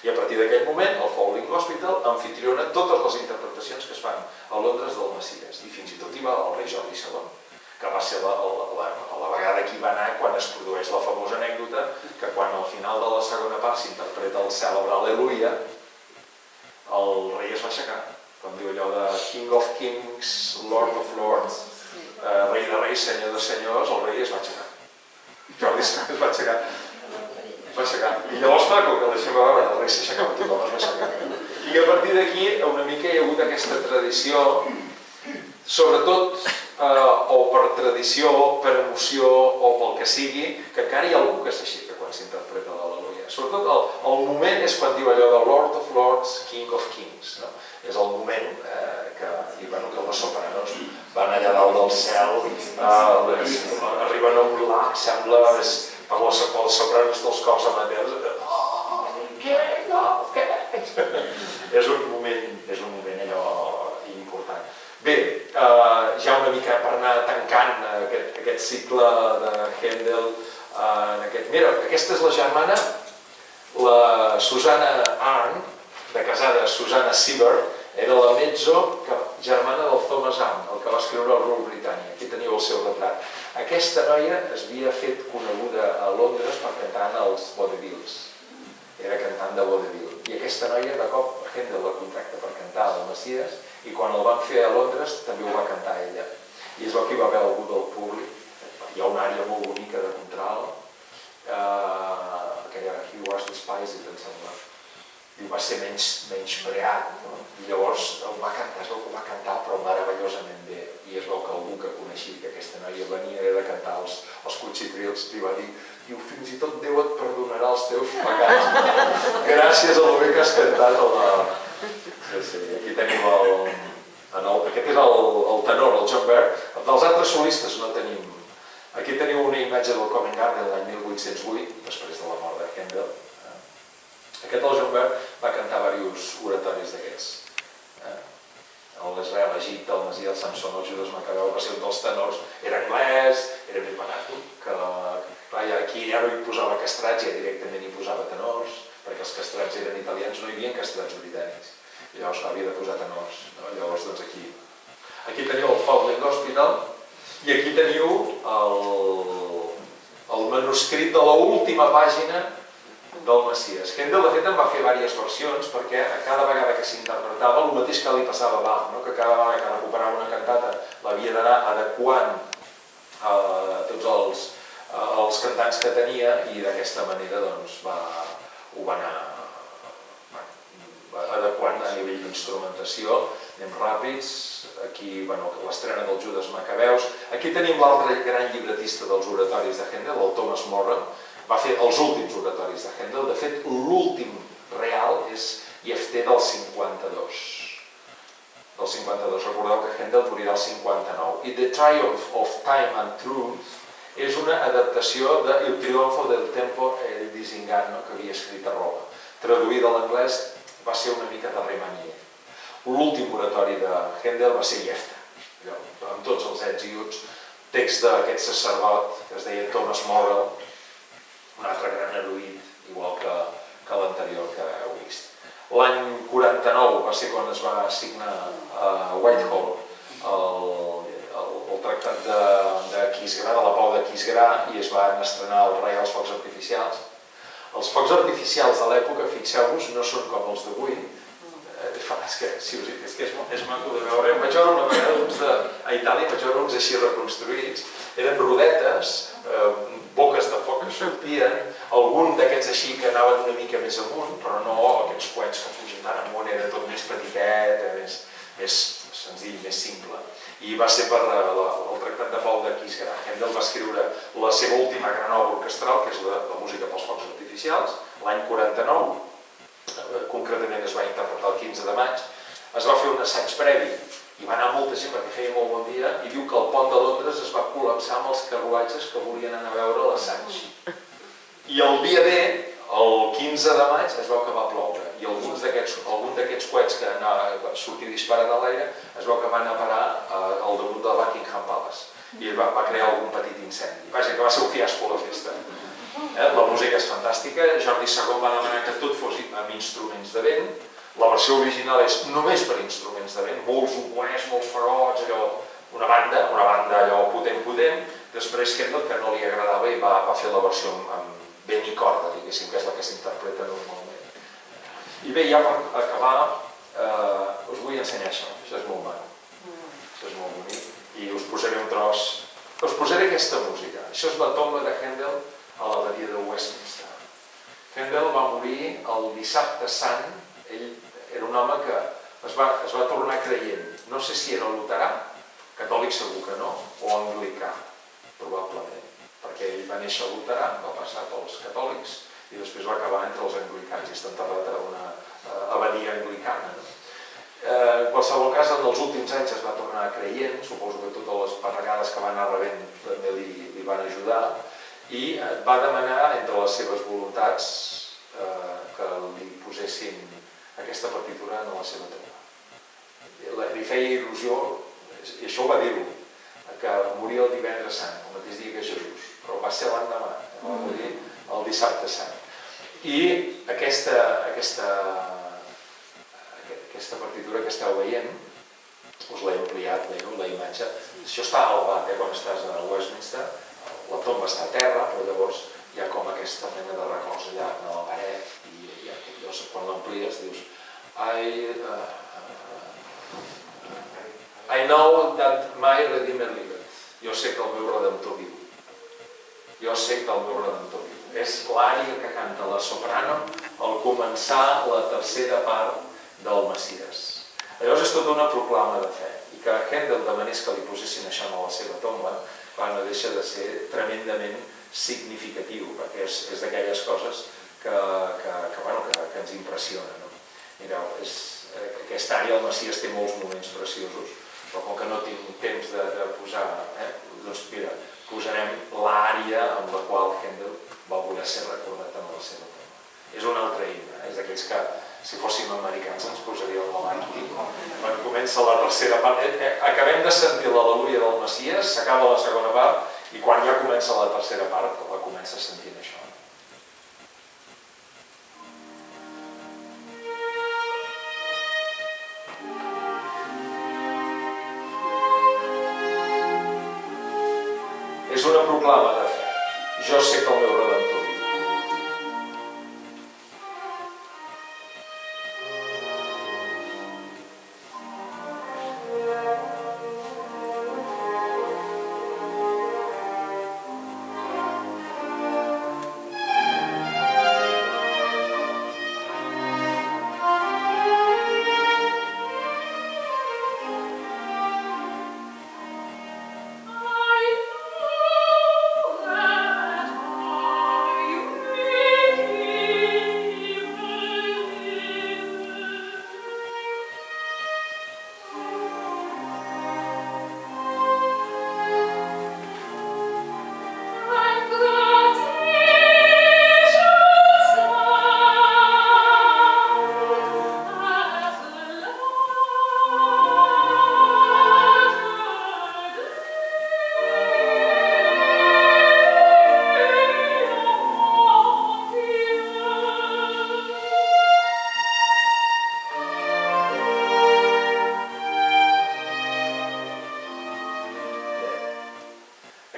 I a partir d'aquell moment, el Foundling Hospital anfitriona totes les interpretacions que es fan a Londres del Messies. I fins i tot hi va el rei Jordi II, que va ser la vegada que hi va anar quan es produeix la famosa anècdota que quan al final de la segona part s'interpreta el cèlebre Al·leluia, el rei es va aixecar. Com diu allò de King of Kings, Lord of Lords, rei de reis, senyor de senyors, el rei es va aixecar. Jordi es va aixecar. I llavors, clar, com que la seva obra del rei s'aixecava, tothom es va aixecar. I a partir d'aquí, una mica hi ha hagut aquesta tradició, sobretot o per tradició, per emoció o pel que sigui, que encara hi ha algú que s'aixeca quan s'interpreta l'Al·leluia. Sobretot el moment és quan diu allò de Lord of Lords, King of Kings. És el moment que les sopranos van allà dalt del cel, arriben a un lac, sembla, per les sopranos dels cors amateurs. Què? No, què? És un moment allò important. Bé, ja una mica per anar tancant aquest cicle de Händel, mira, aquesta és la germana, la Susanna Arndt, de casada Susanna Siebert, era la mezzo germana del Thomas Arndt, el que va escriure el Rule Britannia. Aquí teniu el seu retrat. Aquesta noia es havia fet coneguda a Londres per cantar als vaudevilles. Era cantant de vaudeville. I aquesta noia, de cop, Händel la contracta per cantar al Messies, i quan el van fer a Londres també ho va cantar ella. I és el que hi va haver algú del públic. Hi ha una àrea molt bonica de contralt, que era He Was Despised, em sembla. I va ser menyspreat, i llavors es veu que ho va cantar però meravellosament bé, i es veu que algú que coneixia que aquesta noia venia de cantar els Cuchitrils li va dir: fins i tot Déu et perdonarà els teus pecats gràcies a lo bé que has cantat. Aquí tenim aquest és el tenor, el John Baird. Dels altres solistes no tenim. Aquí teniu una imatge del Covent Garden l'any 1808, després de la mort de Händel. Aquest, el John Baird, va cantar diversos oratoris d'aquests. L'Israel, l'Egipte, el Messies, el Samson, el Judes Macabeu, va ser un dels tenors. Era anglès, era més barat, que aquí ja no hi posava castrats, ja directament hi posava tenors, perquè els castrats eren italians, no hi havia castrats britànics. I llavors havia de posar tenors. Llavors, doncs aquí teniu el Foundling Hospital i aquí teniu el manuscrit de l'última pàgina del Messies. Händel, de fet, en va fer diverses versions perquè a cada vegada que s'interpretava el mateix que li passava a Bach, que cada vegada que recuperava una cantata l'havia d'anar adequant a tots els cantants que tenia i d'aquesta manera ho va anar adequant a nivell d'instrumentació. Anem ràpids. Aquí l'estrena del Judes Macabeus. Aquí tenim l'altre gran llibretista dels oratoris de Händel, el Thomas Morell. Va fer els últims oratoris de Händel. De fet, l'últim real és Jefté del 52. Recordeu que Händel morirà el 59. I The Triumph of Time and Truth és una adaptació de Il Trionfo del Tempo e il Disinganno que havia escrit a Roma. Traduïda a l'anglès va ser una mica de Remanier. L'últim oratori de Händel va ser Jefté, amb tots els ets i uts, text d'aquest sacerdot que es deia Thomas Morell, un altre gran erudit, igual que l'anterior que heu vist. L'any 49 va ser quan es va signar a Whitehall el tractat de Aquisgrà, de la pau d'Aquisgrà, i es van estrenar el rei als focs artificials. Els focs artificials de l'època, fixeu-vos, no són com els d'avui. És que és maco de veure. Vaig veure una vegada a Itàlia, vaig veure uns així reconstruïts. Eren rodetes, boques de foc que sortien, algun d'aquests així que anaven una mica més amunt, però no aquests coets que pugen tan amunt, era tot més petitet, més senzill, més simple. I va ser per el tractat de pau d'Aquisgrà. Händel va escriure la seva última gran obra orquestral, que és la música pels focs artificials, l'any 49, concretament es va interpretar el 15 de maig, es va fer un assaig previ i va anar molta gent perquè feia molt bon dia i diu que el pont de Londres es va col·lapsar amb els carruatges que volien anar a veure l'assaig. I el dia D, el 15 de maig, es veu que va ploure i algun d'aquests coets que va sortir disparat a l'aire es veu que van anar a parar al damunt de Buckingham Palace i va crear algun petit incendi. Vaja, que va ser un fiasco la festa. La música és fantàstica. Jordi II va demanar que tot fos amb instruments de vent. La versió original és només per instruments de vent, molts oboès, molts fagots, una banda allò potent. Després Händel, que no li agradava, i va fer la versió amb vent i corda, diguéssim, que és la que s'interpreta normalment. I bé, ja per acabar, us vull ensenyar això. Això és molt maco. Això és molt bonic. I us posaré un tros. Us posaré aquesta música. Això és la tomba de Händel a l'abadia de Westminster. Händel va morir el dissabte sant. Ell era un home que es va tornar creient. No sé si era luterà, catòlic segur que no, o anglicà, probablement, perquè ell va néixer luterà, va passar pels catòlics i després va acabar entre els anglicans i està enterrat a una abadia anglicana. En qualsevol cas, en els últims anys es va tornar creient, suposo que totes les pedregades que va anar rebent també li van ajudar, i va demanar entre les seves voluntats que li posessin aquesta partitura en la seva tomba. Li feia il·lusió, i això ho va dir-ho, que moria el divendres sant, el mateix dia que Jesús, però va ser l'endemà, va morir el dissabte sant. I aquesta partitura que esteu veient, us l'he ampliat, la imatge, això està elevat, quan estàs a Westminster, la tomba està a terra, però llavors hi ha com aquesta mena de records allà a la paret, i llavors quan l'amplies dius I know that my Redeemer liveth. Jo sé que el meu Redemptor viu. Jo sé que el meu Redemptor viu. És l'ària que canta la soprano al començar la tercera part del Messies. Llavors és tota una proclama de fe. I que Händel demanés que li posessin això a la seva tomba, no deixa de ser tremendament significatiu, perquè és d'aquelles coses que ens impressiona. Mireu, aquesta àrea del Messies té molts moments preciosos, però com que no tinc temps de posar, doncs mira, posarem l'ària amb la qual Händel va voler ser recordat en la seva tomba. És un altre himne, és d'aquells que, si fóssim americans, ens posaríem la mà aquí. Quan comença la tercera part, acabem de sentir l'al·leluia del Messies, s'acaba la segona part, i quan ja comença la tercera part, la comença sentint això. És una proclama de fe. Jo sé que el meu Redemptor viu.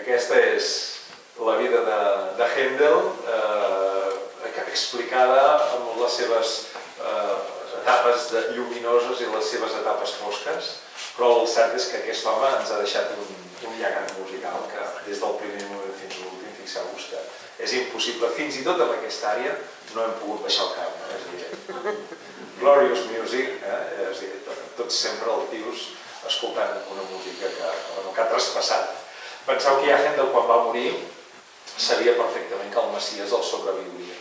Aquesta és la vida de Händel, explicada amb les seves etapes lluminoses i les seves etapes fosques, però el cert és que aquest home ens ha deixat un llegat musical que des del primer moment fins a l'últim, fixeu-vos que és impossible, fins i tot en aquesta àrea no hem pogut baixar el cap, és a dir, glorious music, és a dir, tots sempre altius escoltant una música que ha traspassat. Penseu que ja Händel, quan va morir, sabia perfectament que el Messies el sobreviuria.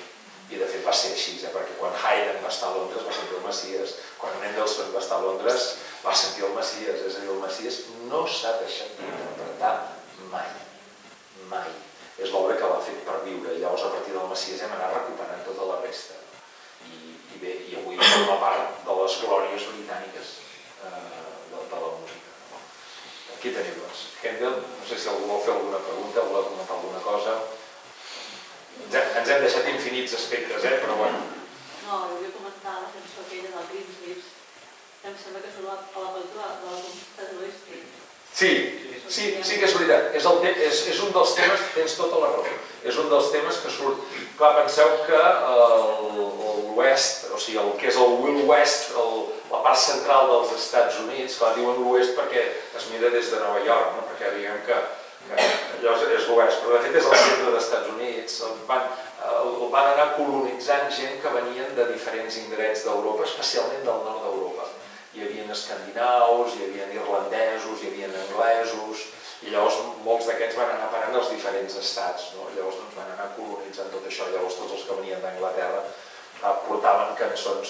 I de fet va ser així, perquè quan Haydn va estar a Londres va sentir el Messies, quan Mendelssohn va estar a Londres va sentir el Messies, és a dir, el Messies no s'ha deixat d'interpretar mai, mai. És l'obra que l'ha fet per viure, i llavors a partir del Messies hem anat recuperant tota la resta. I bé, i avui forma part de les glòries britàniques de la música. Aquí teniu, doncs, Händel, no sé si algú vol fer alguna pregunta, vol comentar alguna cosa. Ens hem deixat infinits aspectes, però bueno. No, jo vull comentar la cançó aquella del Greensleeves, que em sembla que surt a la pel·lícula de la Conquista de l'Oest. Sí que és veritat. És un dels temes, tens tota la raó, és un dels temes que surt. Clar, penseu que l'oest, o sigui, el que és el Wild West, la part central dels Estats Units, clar, diuen l'oest perquè es mira des de Nova York, perquè diguem que allò és l'oest, però de fet és el centre dels Estats Units. Van anar colonitzant gent que venien de diferents indrets d'Europa, especialment del nord d'Europa. Hi havia escandinaus, hi havia irlandesos, hi havia anglesos, i llavors molts d'aquests van anar parant als diferents diferents estats, no? Llavors doncs, van anar colonitzant tot això, llavors tots els que venien d'Anglaterra portaven cançons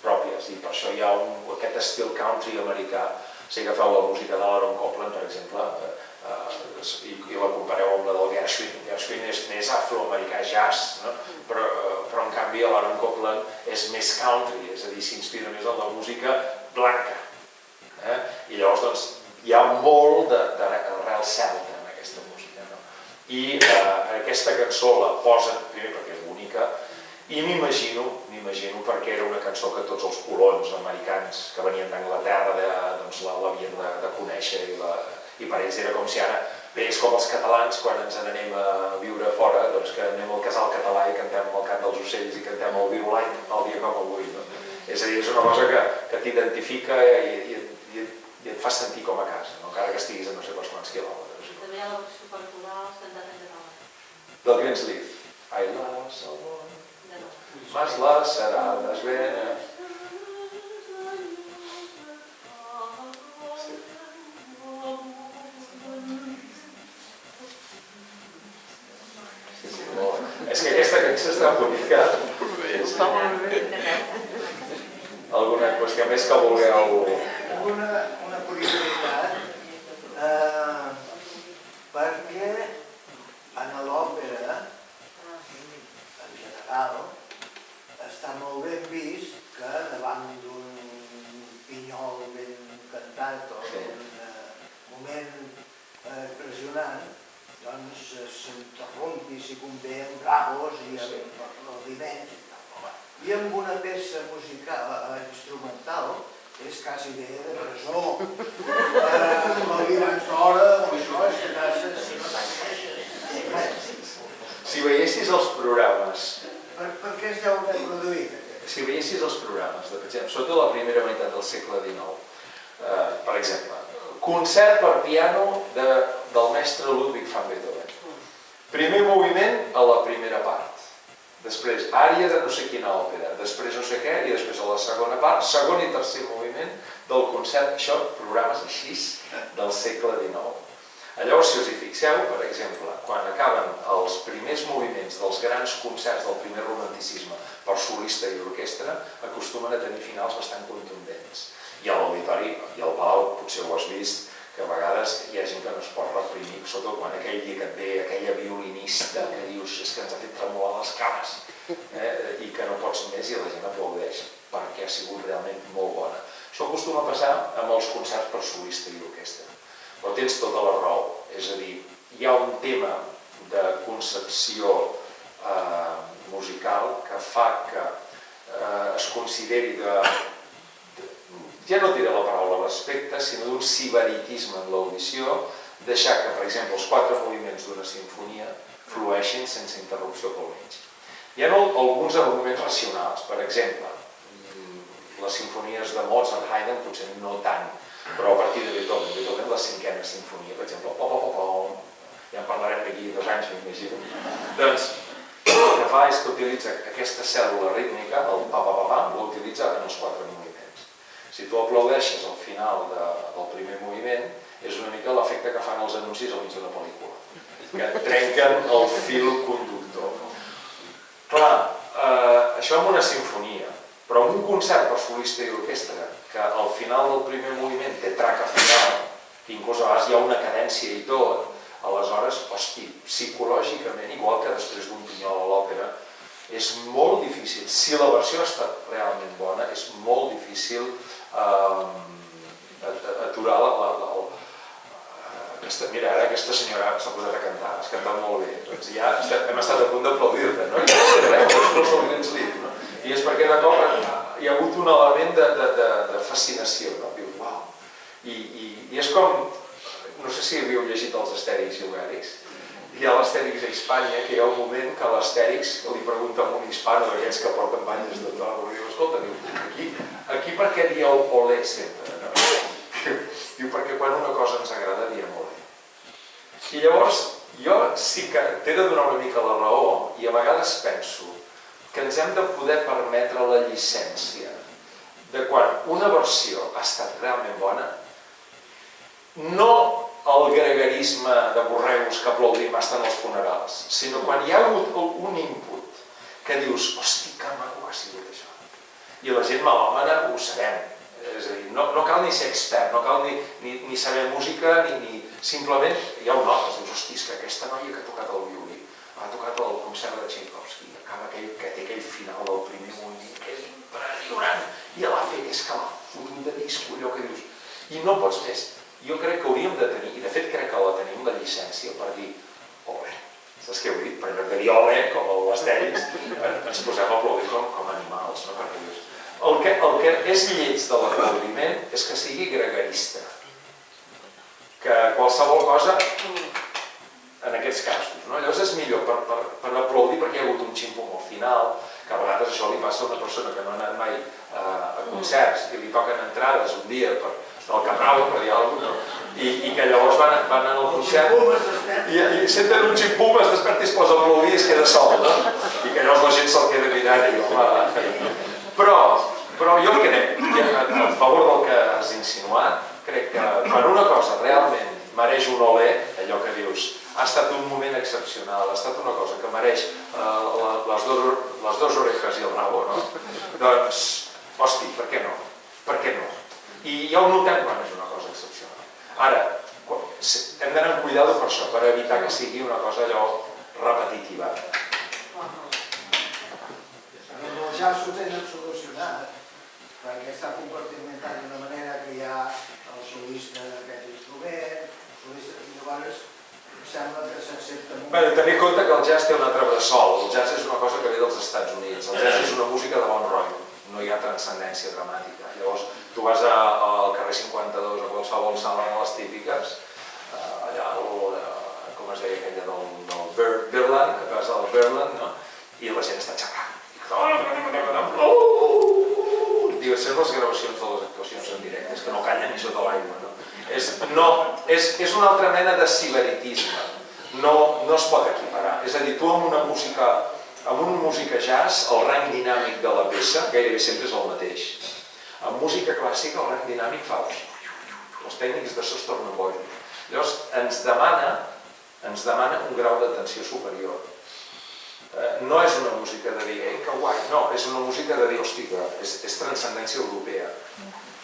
pròpies i per això hi ha aquest estil country americà. Si agafeu la música de l'Aaron Copland, per exemple, i la compareu amb la del Gershwin. Gershwin és més afroamericà, jazz, no? Però en canvi l'Aaron Copland és més country, és a dir, s'inspira més en la música blanca. I llavors doncs, hi ha molt d'arrel celta en aquesta música. I aquesta cançó la posen, primer perquè és bonica, i m'imagino perquè era una cançó que tots els colons americans que venien d'Anglaterra l'havien de conèixer i per ells era com si ara, bé, és com els catalans quan ens n'anem a viure fora, doncs que anem al casal català i cantem el cant dels ocells i cantem el virulai el dia com avui. És a dir, és una cosa que t'identifica i et fa sentir com a casa, encara que estiguis a no sé quants quilòmetres. També hi ha la versió supercoral cantat en català. Del Greensleeve. Ai, la Salmón, más las cerades venes. És que aquesta cançó està bonica. Alguna qüestió més que vulgueu? Una curiositat, perquè en l'òpera, en general, està molt ben vist que davant d'un pinyol ben cantat o d'un moment impressionant, doncs s'interrompi, si convé, amb bravos i amb aplaudiments. I amb una peça musical instrumental és quasi bé de presó. Aplaudiments d'hora, això és que gràcies, si no t'encaixes. Si veiessis els programes... Per què es deu haver produït? Si veiessis els programes, per exemple, sota la primera meitat del segle XIX, per exemple, concert per piano del mestre Ludwig van Beethoven. Primer moviment a la primera part. Després, ària de no sé quina òpera, després no sé què, i després a la segona part, segon i tercer moviment del concert, això, programes així del segle XIX. Llavors, si us hi fixeu, per exemple, quan acaben els primers moviments dels grans concerts del primer romanticisme per solista i orquestra, acostumen a tenir finals bastant contundents. I a l'auditori i al Palau, potser ho has vist, que a vegades hi ha gent que no es pot reprimir, sobretot quan aquell dia que et ve aquella violinista que dius és que ens ha fet tremolar les cames i que no pots més i la gent aplaudeix perquè ha sigut realment molt bona. Això acostuma a passar amb els concerts per solista i orquestra. Però tens tota la raó, és a dir, hi ha un tema de concepció musical que fa que es consideri ja no diré la paraula respecte, sinó d'un sibaritisme en l'audició, deixar que, per exemple, els 4 moviments d'una sinfonia flueixin sense interrupció pel mig. Hi ha alguns arguments racionals, per exemple, les sinfonies de Mozart, Haydn, potser no tant, però a partir de Beethoven, la 5ª sinfonia, per exemple, ja en parlarem d'aquí 2 anys, m'imagino, doncs el que fa és que utilitza aquesta cèl·lula rítmica, el pa-pa-pa-pa, l'utilitza en els 4 moviments. Si tu aplaudeixes al final del primer moviment, és una mica l'efecte que fan els anuncis al mig d'una pel·lícula, que trenquen el fil conductor. Clar, això en una sinfonia, però en un concert per solista i orquestra, que al final del primer moviment té traca final, que inclús a vegades hi ha una cadència i tot, aleshores, hosti, psicològicament, igual que després d'un pinyol a l'òpera, és molt difícil, si la versió ha estat realment bona, és molt difícil aturar mira, ara aquesta senyora s'ha posat a cantar, has cantat molt bé, doncs ja hem estat a punt d'aplaudir-te, no? I és perquè de cop hi ha hagut un element de fascinació, no? Dius, uau! I és com, no sé si havíeu llegit els Astèrix i Obèlix, hi ha l'Astèrix a Hispània, que hi ha un moment que l'Astèrix li pregunta a un hispano d'aquests que porten banyes de toro, i diu, escolta, aquí per què dieu olé sempre? Diu, perquè quan una cosa ens agrada diem olé. I llavors, jo sí que t'he de donar una mica la raó, i a vegades penso que ens hem de poder permetre la llicència de quan una versió ha estat realment bona, no el gregarisme de borregos que aplaudim fins als funerals, sinó quan hi ha hagut un input que dius, hosti, que maco ha sigut això. I la gent melòmana ho sabem. És a dir, no cal ni ser expert, no cal ni saber música, ni simplement hi ha un notes, dius, hosti, és que aquesta noia que ha tocat el violí, ha tocat el concert de Tchaikovsky, acaba que té aquell final del primer moviment, que és impressionant, i l'ha fet, és que l'ha fotut de disco, allò que dius, i no pots més. Jo crec que hauríem de tenir, i de fet crec que la tenim, la llicència per dir, ole, saps què vull dir? Per lloc de dir ole, com els tècnics, ens posem a aplaudir com animals, no? Perquè dius, el que és lleig de l'aplaudiment és que sigui gregarista. Que qualsevol cosa, en aquests casos, no? Llavors és millor per aplaudir perquè hi ha hagut un ximpum al final, que a vegades això li passa a una persona que no ha anat mai a concerts i li toquen entrades un dia del Carrau, per dir alguna cosa, i que llavors van anar al concert i senten un ximpum, es desperta i es posa a aplaudir i es queda sol, no? I que llavors la gent se'l queda mirant i diu, home... Però jo crec que a favor del que has insinuat, crec que quan una cosa realment mereix un olé, allò que dius, ha estat un moment excepcional, ha estat una cosa que mereix les dues orejas i el rabo, no? Doncs, hosti, per què no? Per què no? I ja ho notem quan és una cosa excepcional. Ara, hem d'anar amb cuidado per això, per evitar que sigui una cosa allò repetitiva. Ja s'ho tenen solucionat, perquè està compartimentat d'una manera que hi ha el solista d'aquest instrument, el solista i llavors sembla que s'accepta molt. Bé, tenir en compte que el jazz té un altre bressol. El jazz és una cosa que ve dels Estats Units. El jazz és una música de bon rotllo. No hi ha transcendència dramàtica. Llavors, tu vas al carrer 52 a qualsevol sala de les típiques, allà, com es deia aquella del Berland, vas al Berland, no? I la gent està xerrant. Diu, són les gravacions de les actuacions en directe, és que no callen ni sota l'aigua, no? És una altra mena de sibaritisme, no es pot equiparar. És a dir, tu amb una música jazz, el rang dinàmic de la peça gairebé sempre és el mateix. Amb música clàssica el rang dinàmic fa... Els tècnics de so es tornen bojos. Llavors ens demana un grau d'atenció superior. No és una música de dir, que guai, no, és una música de dir, hosti, que és transcendència europea.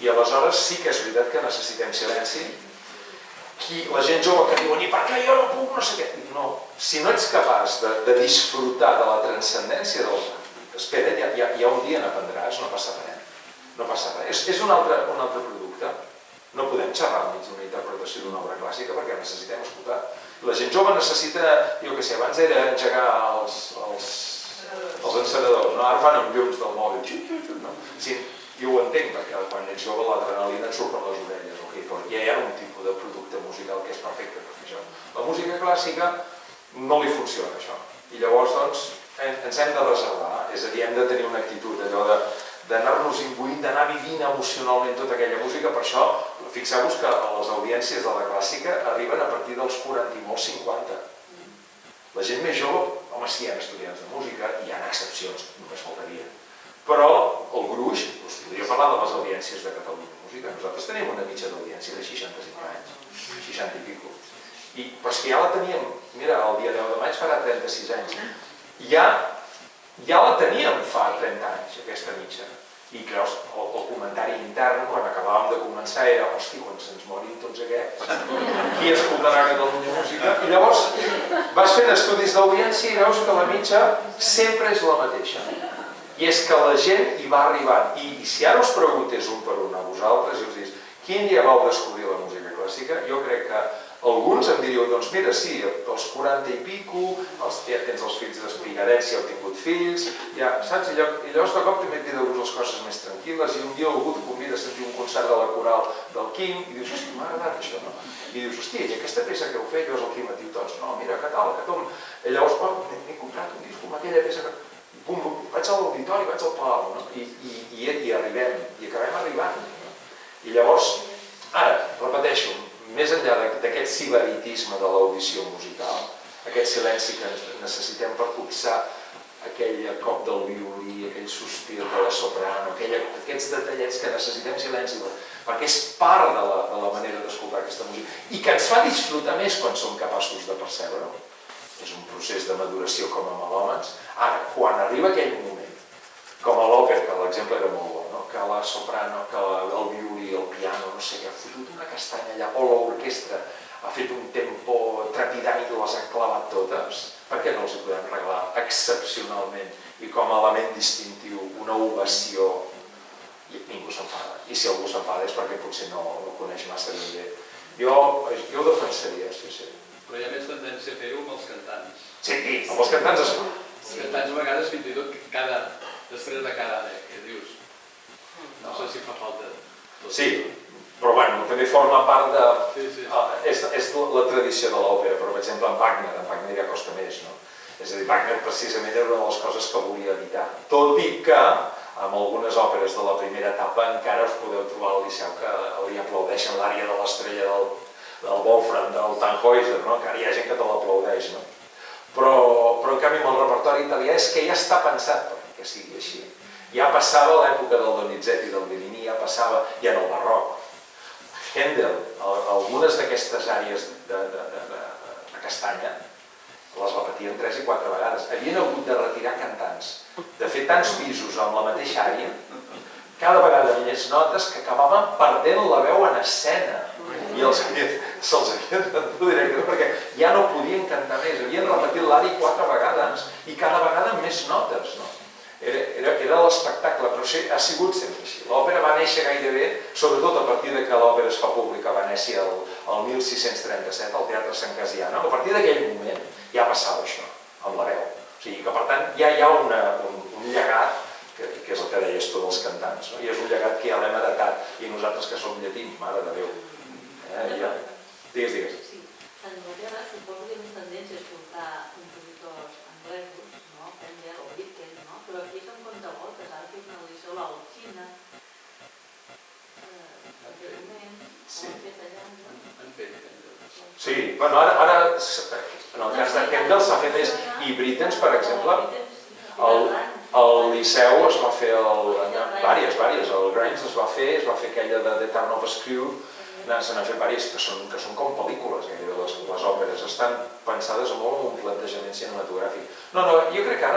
I aleshores sí que és veritat que necessitem silenci. La gent jove que diuen, i per què jo no puc, no sé què? No, si no ets capaç de disfrutar de la transcendència del... Espera, ja un dia n'aprendràs, no passa res. No passa res. És un altre producte. No podem xerrar enmig d'una interpretació d'una obra clàssica perquè necessitem escoltar. La gent jove necessita, jo què sé, abans era engegar els encenedors, no? Ara fan amb llums del mòbil. Sí, jo ho entenc, perquè quan ets jove l'adrenalina et surt per les orelles, però ja hi ha un tipus de producte musical que és perfecte per fer això. La música clàssica no li funciona això. I llavors, doncs, ens hem de reservar, és a dir, hem de tenir una actitud allò d'anar-nos imbuint, d'anar vivint emocionalment tota aquella música. Per això, fixeu-vos que les audiències de la clàssica arriben a partir dels 40 i molts 50. La gent més jove, home, sí, hi ha estudiants de música, hi ha excepcions, només faltaria. Però el gruix, us podria parlar de les audiències de Catalunya Música. Nosaltres tenim una mitja d'audiència de 65 anys, 60 i pico. Però és que ja la teníem, mira, el dia 10 de maig farà 36 anys. Ja la teníem fa 30 anys, aquesta mitja. I creus, el comentari intern, quan acabàvem de començar, era, hosti, quan se'ns morin tots aquests, qui escoltarà Catalunya Música? I llavors vas fent estudis d'audiència i veus que la mitja sempre és la mateixa. I és que la gent hi va arribant. I si ara us preguntés un per un a vosaltres i us dís, quin dia vau descobrir la música clàssica? Jo crec que alguns em diríeu, doncs mira, sí, als 40 i pico, ja tens els fills d'Espigadets, si heu tingut fills, ja, saps? I llavors de cop també et direu les coses més tranquil·les i un dia algú et convida a sentir un concert de la coral del Quim i dius, hosti, m'ha agradat això, no? I dius, hòstia, i aquesta peça que heu fet, veus el Quim et diu tots, no, mira, que tal, que tom. I llavors, m'he comprat un disc amb aquella peça que... Pum, vaig a l'auditori, vaig al Palau, no? I arribem, i acabem arribant. I llavors, ara, repeteixo, més enllà d'aquest sibaritisme de l'audició musical, aquest silenci que necessitem per copsar aquell cop del violí, aquell sospir de la soprano, aquests detallets que necessitem silenci, perquè és part de la manera d'escoltar aquesta música i que ens fa disfrutar més quan som capaços de percebre-ho. És un procés de maduració com a melòmans. Ara, quan arriba aquell moment, com a l'òpera, que l'exemple era molt bo, no? Que la soprano, que el violí, el piano, no sé què, ha fotut una castanya allà, o l'orquestra ha fet un tempo trepidant i les ha clavat totes, per què no els hi podem regalar excepcionalment i com a element distintiu una ovació? I ningú s'enfada. I si algú s'enfada és perquè potser no coneix massa ben bé. Jo ho defensaria, sí. Però hi ha més tendència a fer-ho amb els cantants. Sí, amb els cantants es fa. Els cantants a vegades fins i tot després de cada àrea, que dius, no sé si fa falta. Sí, però bueno, també forma part de... Sí. És la tradició de l'òpera, però per exemple en Wagner ja costa més, no? És a dir, Wagner precisament era una de les coses que volia evitar. Tot i que amb algunes òperes de la primera etapa encara us podeu trobar al Liceu que li aplaudeixen l'ària de l'estrella del Wolfram, del Tannhäuser, no? Que ara hi ha gent que te l'aplaudeix, no? Però en canvi amb el repertori italià és que ja està pensat perquè sigui així. Ja passava l'època del Donizetti i del Bellini, ja passava, i en el barroc. Händel, algunes d'aquestes àrees de castanya, les repetien 3 i 4 vegades. Havien hagut de retirar cantants, de fer tants pisos amb la mateixa àrea, cada vegada més notes que acabaven perdent la veu en escena. I se'ls havien d'endur directament perquè ja no podien cantar més. Havien repetit l'àrea 4 vegades i cada vegada més notes, no? Era l'espectacle, però ha sigut sempre així. L'òpera va néixer gairebé, sobretot a partir que l'òpera es fa pública a Venècia el 1637, al Teatre Sant Casiano. A partir d'aquell moment ja passava això, amb la veu. O sigui que, per tant, ja hi ha un llegat, que és el que deies tu dels cantants, i és un llegat que ja l'hem heretat, i nosaltres que som llatins, mare de Déu. Digues. Sí, a Anglaterra suposo que hi ha més tendència a escoltar compositors anglesos, no? Händel o Beethoven, no? Però aquí són contavoltes, ara que és una audició la Olchina, anteriorment, ho han fet allà, no? Han fet. Sí, bueno, ara, en el cas de Händel s'ha fet més, i Britten, per exemple, al Liceu es va fer diverses, el Grimes es va fer aquella de The Town of Askew, se n'han fet diverses que són com pel·lícules, gairebé les òperes, estan pensades molt en un plantejament cinematogràfic. No, jo crec que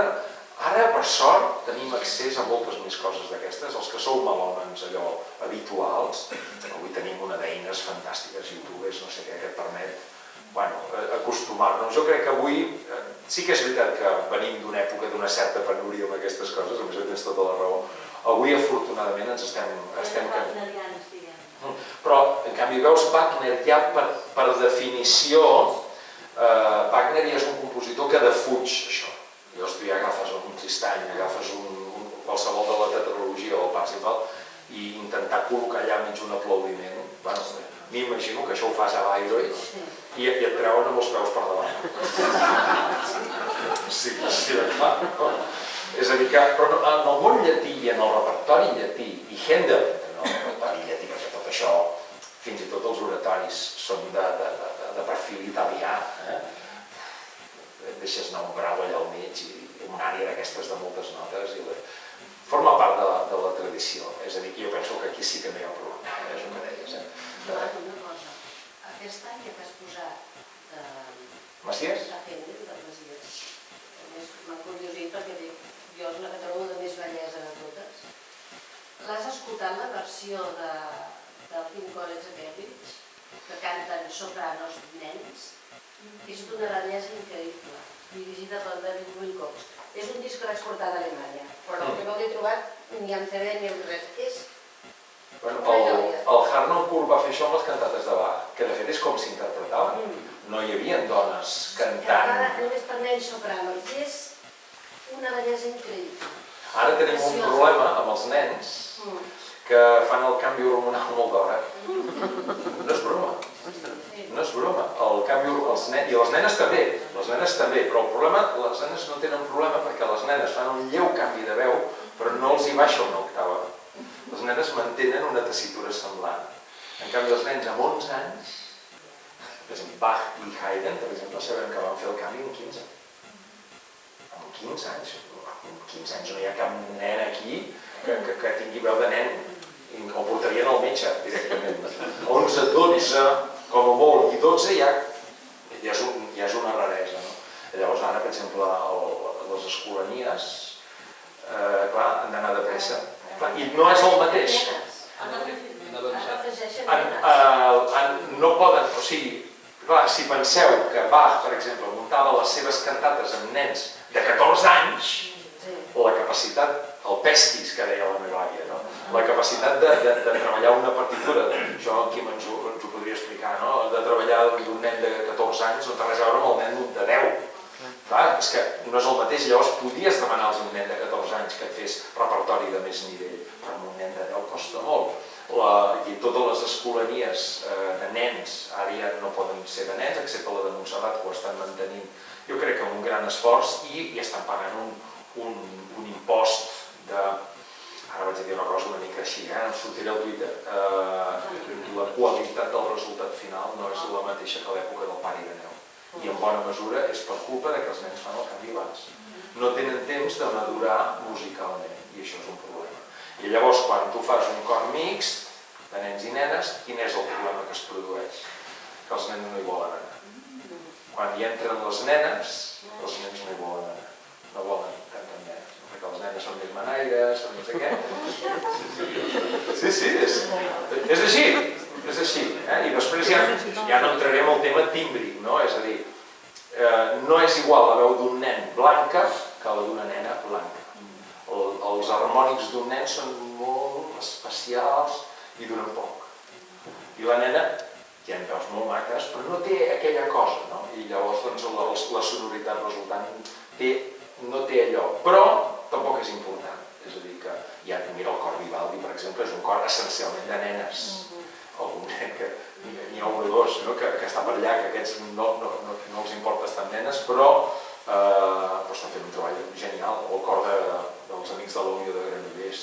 ara per sort tenim accés a moltes més coses d'aquestes, els que sou melòmans allò habituals, avui tenim una d'eines fantàstiques, youtubers, no sé què, que et permet acostumar-nos. Jo crec que avui sí que és veritat que venim d'una època d'una certa penúria amb aquestes coses, a més tens tota la raó. Avui afortunadament ens estem però en canvi veus Wagner ja per definició, Wagner ja és un compositor que defuig això. Llavors tu ja agafes un Tristany, agafes qualsevol de la tetralogia o el Parsifal i intentar col·locar allà mig un aplaudiment, m'imagino que això ho fas a Bayreuth i et treuen amb els peus per davant. Sí, clar. És a dir que en el món llatí i en el repertori llatí, i Händel en el repertori llatí, perquè tot això, fins i tot els oratoris són de perfil italià, et deixes anar un brau allà al mig i una àrea d'aquestes de moltes notes i forma part de la tradició. És a dir, que jo penso que aquí sí que no hi ha problema, és el que deies. Una cosa, aquesta àrea que has posat Maciès? a Händel, de Maciès, m'ha curiosit perquè dic, jo és la que trobo de més bellesa de totes. L'has escoltat la versió del Tim College a Cambridge, que canten sopranos nens? És d'una bellesa increïble, dirigida pel David Wilcox. És un disc que l'he exportat a Alemanya, però que no l'he trobat ni en CD ni en res. El Harnoncourt va fer això amb les cantates de Bach, que de fet és com s'interpretaven. No hi havia dones cantant. Només per nens sopranos, i és una bellesa increïble. Ara tenim un problema amb els nens que fan el canvi hormonal molt d'hora. No és broma. No és broma. El canvi i les nenes també, però el problema, les nenes no tenen problema perquè les nenes fan un lleu canvi de veu, però no els hi baixa una octava. Les nenes mantenen una tessitura semblant. En canvi, els nens amb 11 anys, Bach i Haydn, per exemple, sabem que van fer el canvi en 15. Amb 15 anys. Amb 15 anys no hi ha cap nen aquí que tingui veu de nen. O portarien al metge directament. 11, 12, com a molt, i 12 ja és una raresa. Llavors ara, per exemple, les escolanies, clar, han d'anar de pressa. I no és el mateix. No poden, o sigui, clar, si penseu que Bach, per exemple, muntava les seves cantates amb nens de 14 anys, la capacitat, el pestis que deia la meva àvia, la capacitat de treballar una partitura, això aquí ens ho podria explicar, de treballar d'un nen de 14 anys no té res a veure amb el nen de 10. Clar, és que no és el mateix, llavors podies demanar a un nen de 14 anys que et fes repertori de més nivell, però amb un nen de 10 costa molt. I totes les escolanies de nens ara ja no poden ser de nens, excepte la de Montserrat, que ho estan mantenint, jo crec que amb un gran esforç, i estan pagant un impost de... Ara vaig a dir una cosa una mica així, em sortiré al Twitter. La qualitat del resultat final no és la mateixa que l'època del Pare de Neu. I en bona mesura és per culpa que els nens fan el canvi abans. No tenen temps de madurar musicalment, i això és un problema. I llavors, quan tu fas un cor mixt de nens i nenes, quin és el problema que es produeix? Que els nens no hi volen anar. Quan hi entren les nenes, els nens no hi volen anar. No volen cantar amb nenes, perquè els nenes són més manaires, són no sé què. Sí, és així. És així. I després ja no entrarem al tema tímbric, no? És a dir, no és igual la veu d'un nen blanca que la d'una nena blanca. Els harmònics d'un nen són molt especials i duren poc. I la nena hi ha veus molt maques, però no té aquella cosa, no? I llavors la sonoritat resultant no té allò, però tampoc és important. És a dir, que ja mira el cor Vivaldi, per exemple, és un cor essencialment de nenes. Algun nen que n'hi ha un o dos que està per allà, que aquests no els importa estar amb nenes, però estan fent un treball genial. El cor dels Amics de la Unió de Granollers,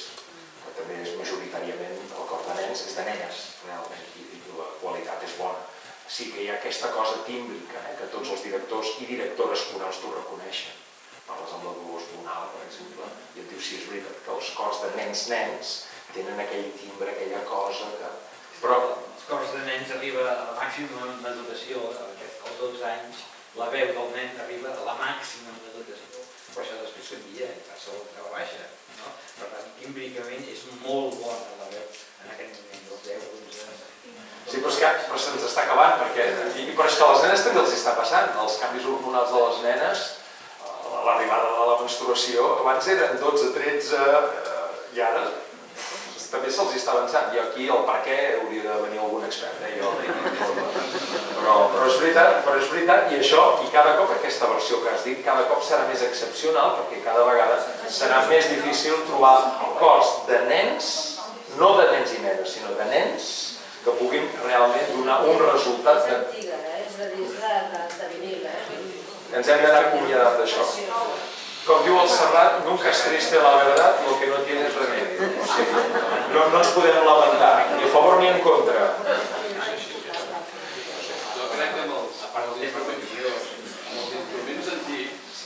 que també és majoritàriament el cor de nens, és de nenes, realment, i la qualitat és bona. Sí que hi ha aquesta cosa tímbrica, que tots els directors i directores corals t'ho reconeixen. Parles amb la Dolors Bonal, per exemple, i et diu, sí, és veritat, que els cors de nens tenen aquell timbre, aquella cosa que... Però... Els cors de nens arriba a la màxima maduració, als 12 anys, la veu del nen arriba a la màxima maduració. Però això després s'envia i passa a la baixa, no? Per tant, tímbricament és molt bona la veu en aquest moment, dels 10 o 12 anys. Sí, però se'ns està acabant, perquè... Però és que a les nenes també els està passant. Els canvis hormonals de les nenes, l'arribada de la menstruació, abans eren 12, 13, i ara també se'ls està avançant. I aquí el per què hauria de venir algun expert, però és veritat, i això, i cada cop aquesta versió que has dit, cada cop serà més excepcional, perquè cada vegada serà més difícil trobar cors de nens, no de nens i nenes, sinó de nens, que puguin realment donar un resultat. És antiga, és de disc de vinil, Ens hem d'anar acomiadant d'això. Com diu el Serrat, nunca es triste la verdad, lo que no tiene es remedio. No ens podem lamentar, ni a favor ni en contra. Jo crec que amb els instruments antics,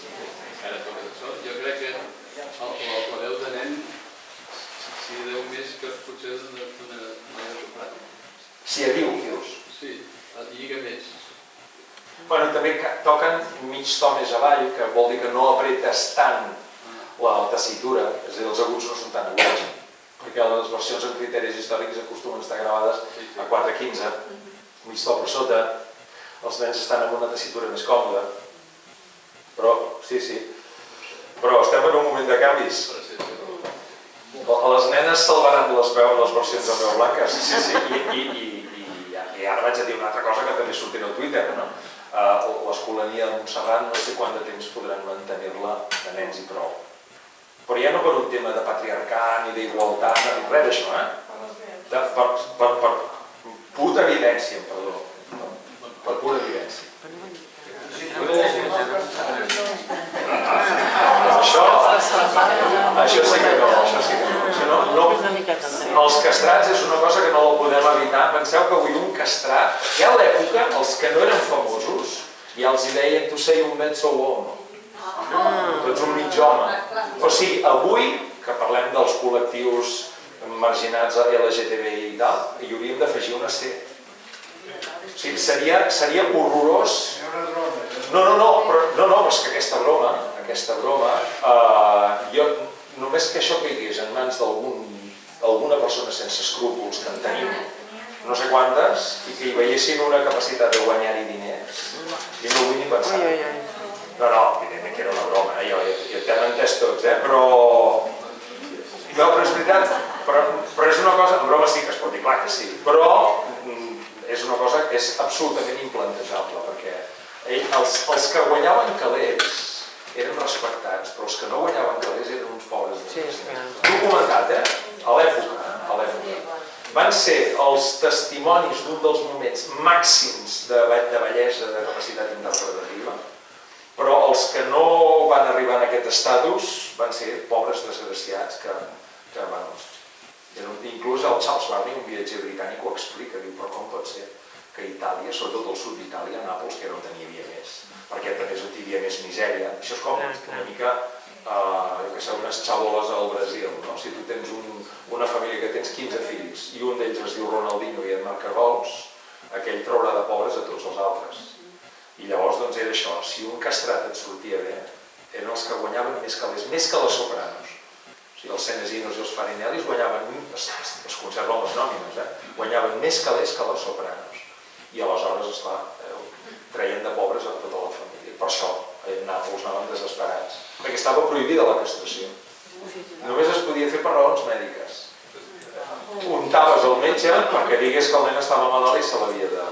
encara toques això, jo crec que la veu de nen s'hi deu més que potser d'una soprano. S'hi adiu, dius. Sí, es lliga més. Bueno, també toquen mig to més avall, que vol dir que no apretes tant la tessitura, és a dir, els aguts no són tan aguts, perquè les versions en criteris històrics acostumen a estar gravades a 4/15, mig to per sota, els nens estan amb una tessitura més còmoda, però, sí, però estem en un moment de canvis. A les nenes salvaran les versions en veu blanques, i ara vaig a dir una altra cosa que també sortirà al Twitter, no? L'Escolania de Montserrat no sé quant de temps podran mantenir-la de nens i prou. Però ja no per un tema de patriarcat, ni d'igualtat, ni res d'això, per puta evidència, perdó. Per pura evidència. Això sí que no. Els castrats és una cosa que no la podem evitar. Penseu que avui un castrat, ja a l'època, els que no eren famosos, ja els hi deien tu sei un mezzo uomo. Tu ets un mig home. O sigui, avui, que parlem dels col·lectius marginats LGTBI i tal, hi hauríem d'afegir una C. O sigui, seria horrorós. No, és que aquesta broma, jo, només que això caigués en mans d'alguna persona sense escrúpols, que en tenim no sé quantes, i que hi veiessin una capacitat de guanyar-hi diners, jo no ho vull ni pensar. No, evidentment que era una broma, jo t'hem entès tots, però... No, però és veritat, però és una cosa, en broma sí que es pot dir, clar que sí, però és una cosa que és absolutament implantejable, perquè els que guanyaven calés eren respectats, però els que no guanyaven calés eren uns pobres desgraciats. Documentat, a l'època. Van ser els testimonis d'un dels moments màxims de bellesa, de capacitat interpretativa, però els que no van arribar en aquest estatus van ser pobres desgraciats que inclús el Charles Barney, un viatger britànic, ho explica, diu, però com pot ser que Itàlia, sobretot el sud d'Itàlia, Nàpols, que era on hi havia més, perquè també és on hi havia més misèria. Això és com una mica, que són unes xaboles al Brasil, no? Si tu tens una família que tens 15 fills i un d'ells es diu Ronaldinho i et marca gols, aquell traurà de pobres a tots els altres. I llavors doncs era això, si un castrat et sortia bé, eren els que guanyaven més calés, més que les sopranos. O sigui, els Senesinos i els Farinellis guanyaven, es conserven les nòmines, guanyaven més calés que les sopranos. I aleshores, esclar, treien de pobres a tota la família. Per això, a Nàpols anaven desesperats, perquè estava prohibida la castració. Només es podia fer per raons mèdiques. Untaves el metge perquè digués que el nen estava malalt i se l'havia de